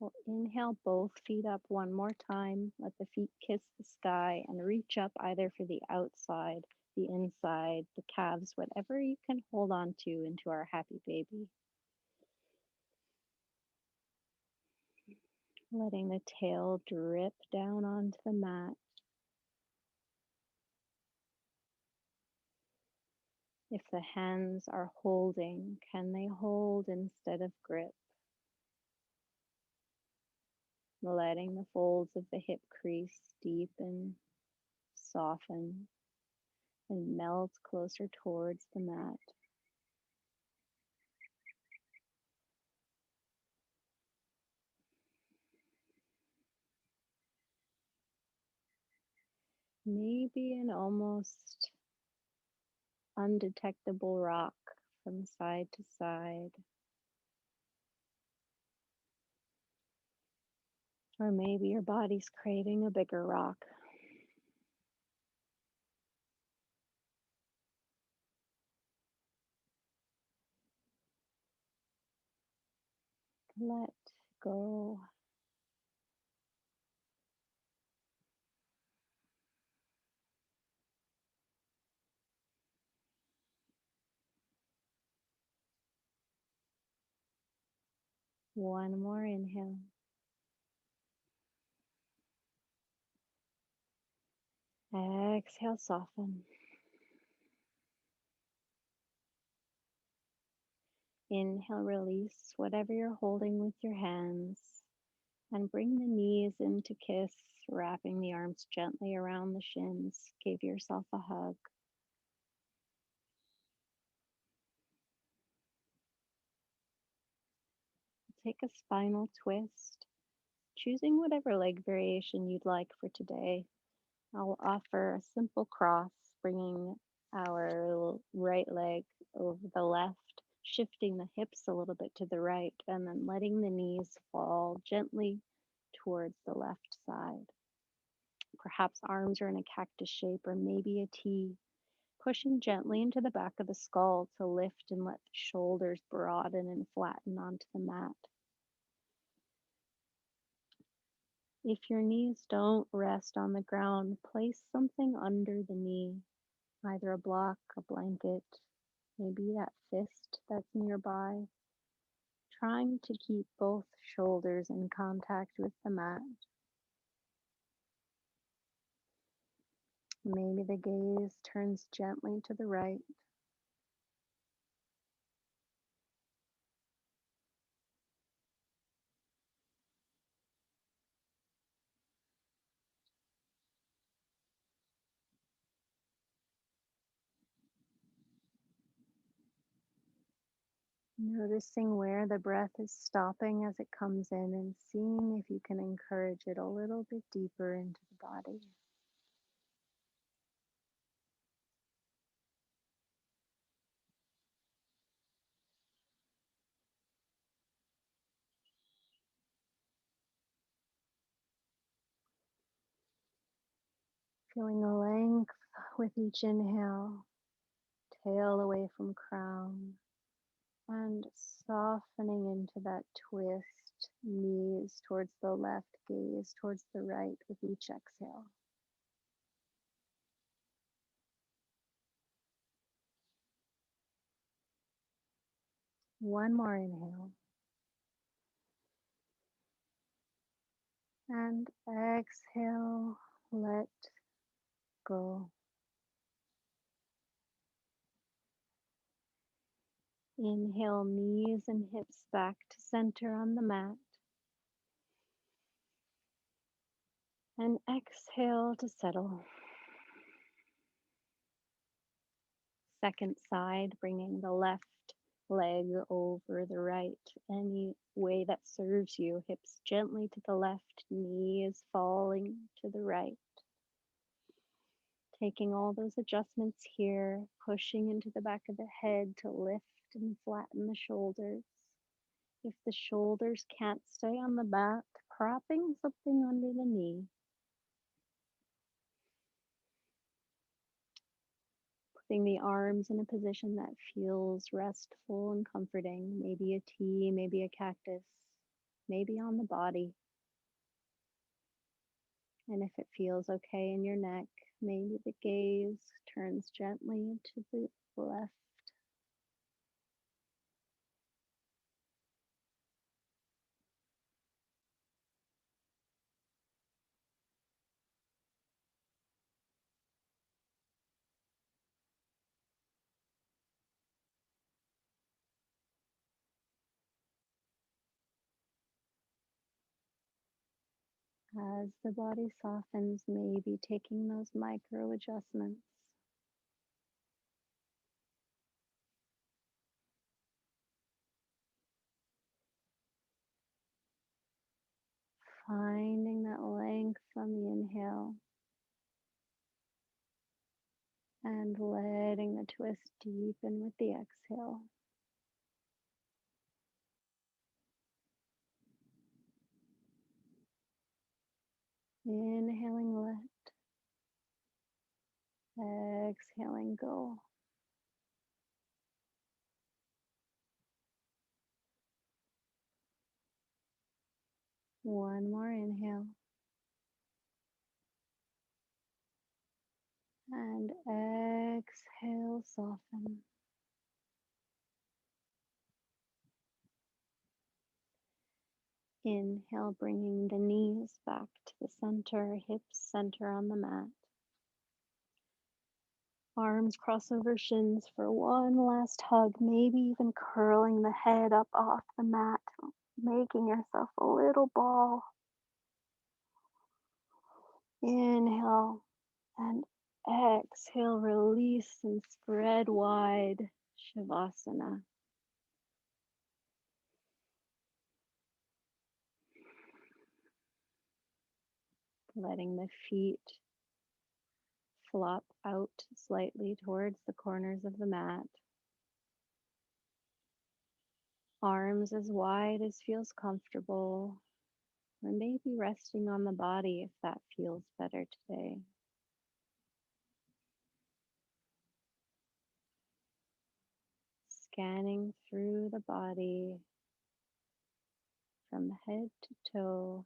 We'll inhale both feet up one more time. Let the feet kiss the sky and reach up either for the outside, the inside, the calves, whatever you can hold on to into our happy baby. Letting the tail drip down onto the mat. If the hands are holding, can they hold instead of grip? Letting the folds of the hip crease deepen, soften, and melt closer towards the mat. Maybe an almost undetectable rock from side to side. Or maybe your body's craving a bigger rock. Let go. One more inhale. Exhale, soften. Inhale, release whatever you're holding with your hands and bring the knees into kiss, wrapping the arms gently around the shins. Give yourself a hug. Take a spinal twist, choosing whatever leg variation you'd like for today. I'll offer a simple cross, bringing our right leg over the left, shifting the hips a little bit to the right, and then letting the knees fall gently towards the left side. Perhaps arms are in a cactus shape or maybe a T, pushing gently into the back of the skull to lift and let the shoulders broaden and flatten onto the mat. If your knees don't rest on the ground, place something under the knee, either a block, a blanket, maybe that fist that's nearby, trying to keep both shoulders in contact with the mat. Maybe the gaze turns gently to the right. Noticing where the breath is stopping as it comes in and seeing if you can encourage it a little bit deeper into the body. Feeling a length with each inhale, tail away from crown, and softening into that twist, knees towards the left, gaze towards the right with each exhale. One more inhale. And exhale, let go. Inhale, knees and hips back to center on the mat. And exhale to settle. Second side, bringing the left leg over the right, any way that serves you. Hips gently to the left, knees falling to the right. Taking all those adjustments here, pushing into the back of the head to lift and flatten the shoulders. If the shoulders can't stay on the back, propping something under the knee. Putting the arms in a position that feels restful and comforting. Maybe a T, maybe a cactus, maybe on the body. And if it feels okay in your neck, maybe the gaze turns gently to the left. As the body softens, maybe taking those micro adjustments. Finding that length on the inhale and letting the twist deepen with the exhale. Inhaling lift, exhaling go. One more inhale and exhale, soften. Inhale, bringing the knees back to the center, hips center on the mat. Arms cross over shins for one last hug, maybe even curling the head up off the mat, making yourself a little ball. Inhale and exhale, release and spread wide, Shavasana. Letting the feet flop out slightly towards the corners of the mat. Arms as wide as feels comfortable, or maybe resting on the body if that feels better today. Scanning through the body from head to toe,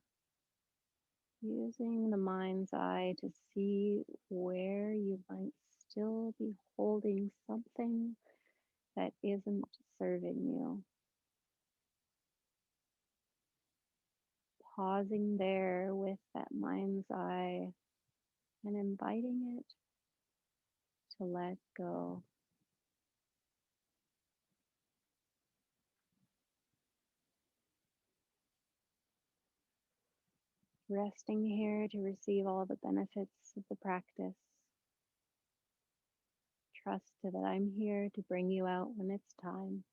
using the mind's eye to see where you might still be holding something that isn't serving you. Pausing there with that mind's eye and inviting it to let go. Resting here to receive all the benefits of the practice. Trust that I'm here to bring you out when it's time.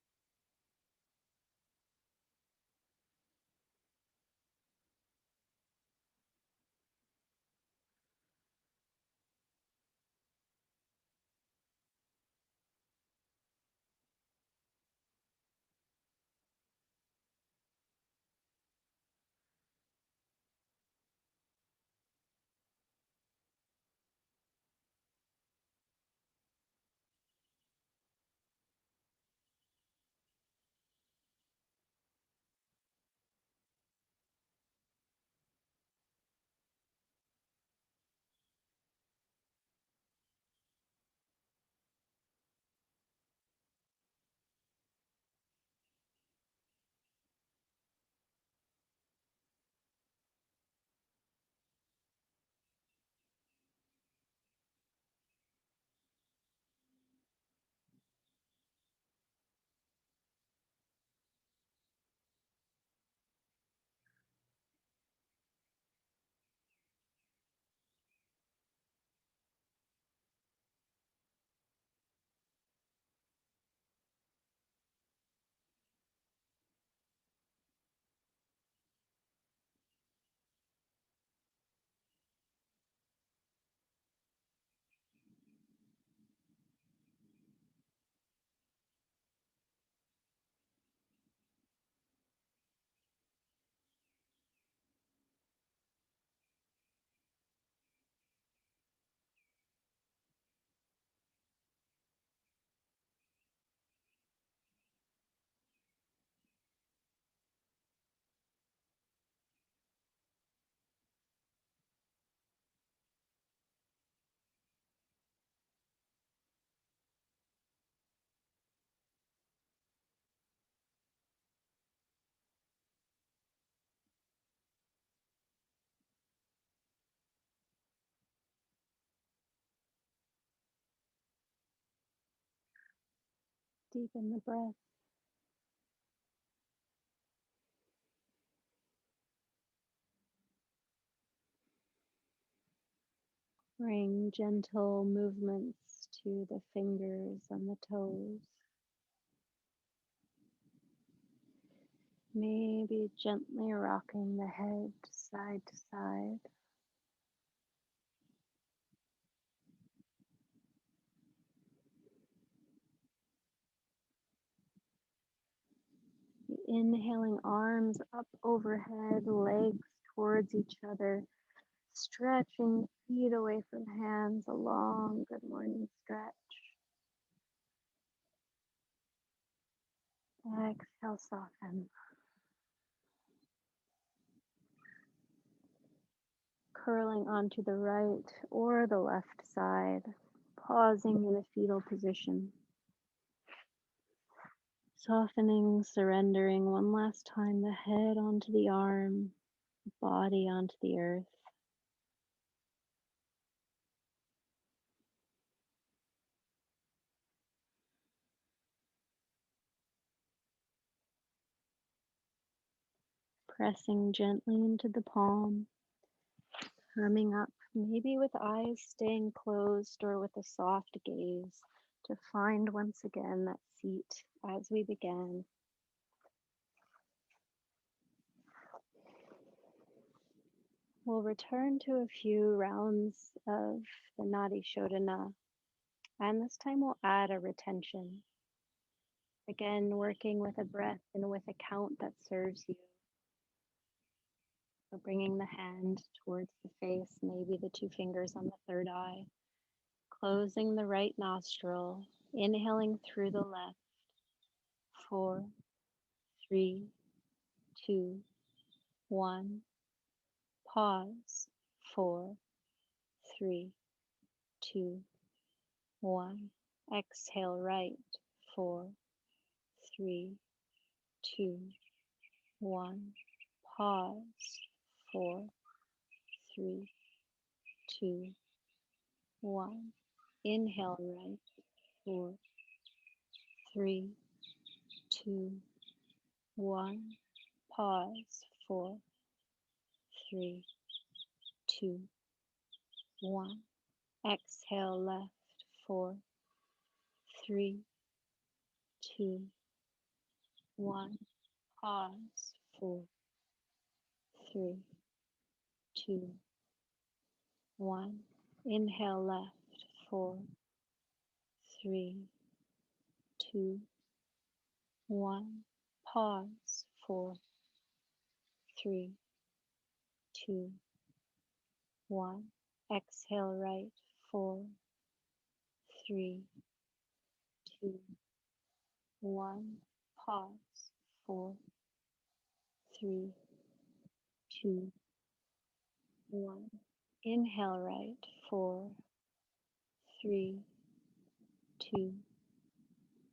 Deepen the breath. Bring gentle movements to the fingers and the toes. Maybe gently rocking the head side to side. Inhaling, arms up overhead, legs towards each other, stretching feet away from hands, a long good morning stretch. Exhale, soften. Curling onto the right or the left side, pausing in a fetal position. Softening, surrendering one last time, the head onto the arm, body onto the earth. Pressing gently into the palm, coming up, maybe with eyes staying closed or with a soft gaze, to find once again that seat as we began. We'll return to a few rounds of the Nadi Shodhana, and this time we'll add a retention. Again, working with a breath and with a count that serves you. So bringing the hand towards the face, maybe the two fingers on the third eye. Closing the right nostril, inhaling through the left. 4, 3, 2, 1. Pause. 4, 3, 2, 1. Exhale right. 4, 3, 2, 1. Pause. 4, 3, 2, 1. Inhale right. 4, 3, 2, 1. Pause. 4, 3, 2, 1. Exhale left. 4, 3, 2, 1. Pause. 4, 3, 2, 1. Inhale left. 4, 3, 2, 1. Pause. 4, 3, 2, 1. Exhale right. 4, 3, 2, 1. Pause. 4, 3, 2, 1. Inhale right. 4, 3, 2,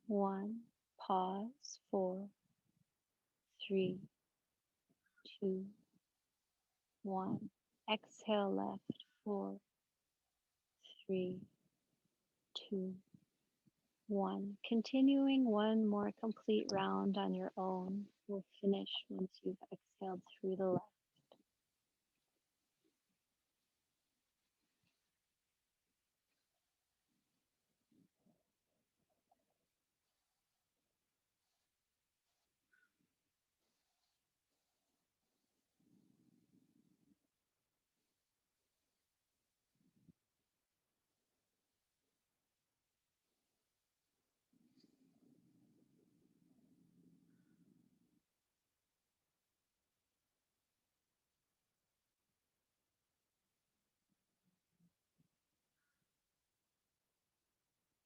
1. Pause. 4, 3, 2, 1. Exhale left. 4, 3, 2, 1. Continuing one more complete round on your own. We'll finish once you've exhaled through the left.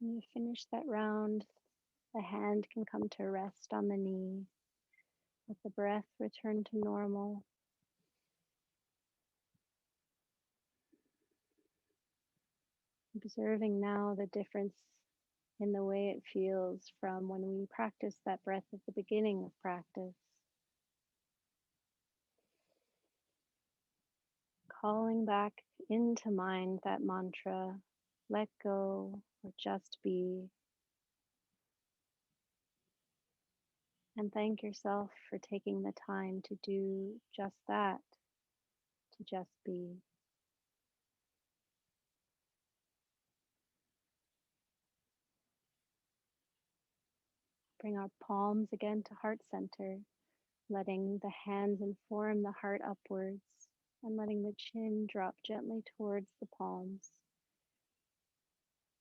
When you finish that round, the hand can come to rest on the knee. Let the breath return to normal. Observing now the difference in the way it feels from when we practice that breath at the beginning of practice. Calling back into mind that mantra, let go or just be. And thank yourself for taking the time to do just that, to just be. Bring our palms again to heart center, letting the hands inform the heart upwards and letting the chin drop gently towards the palms.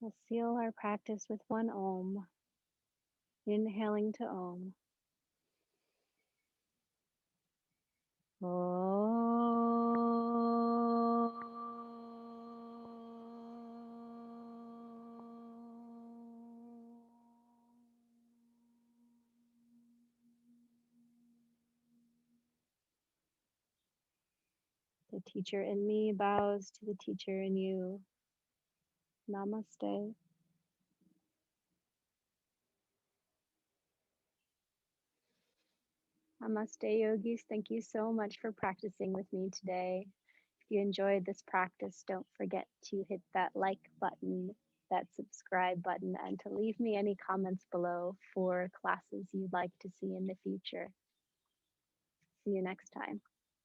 We'll seal our practice with one Om, inhaling to Om. The teacher in me bows to the teacher in you. Namaste. Namaste, yogis. Thank you so much for practicing with me today. If you enjoyed this practice, don't forget to hit that like button, that subscribe button, and to leave me any comments below for classes you'd like to see in the future. See you next time.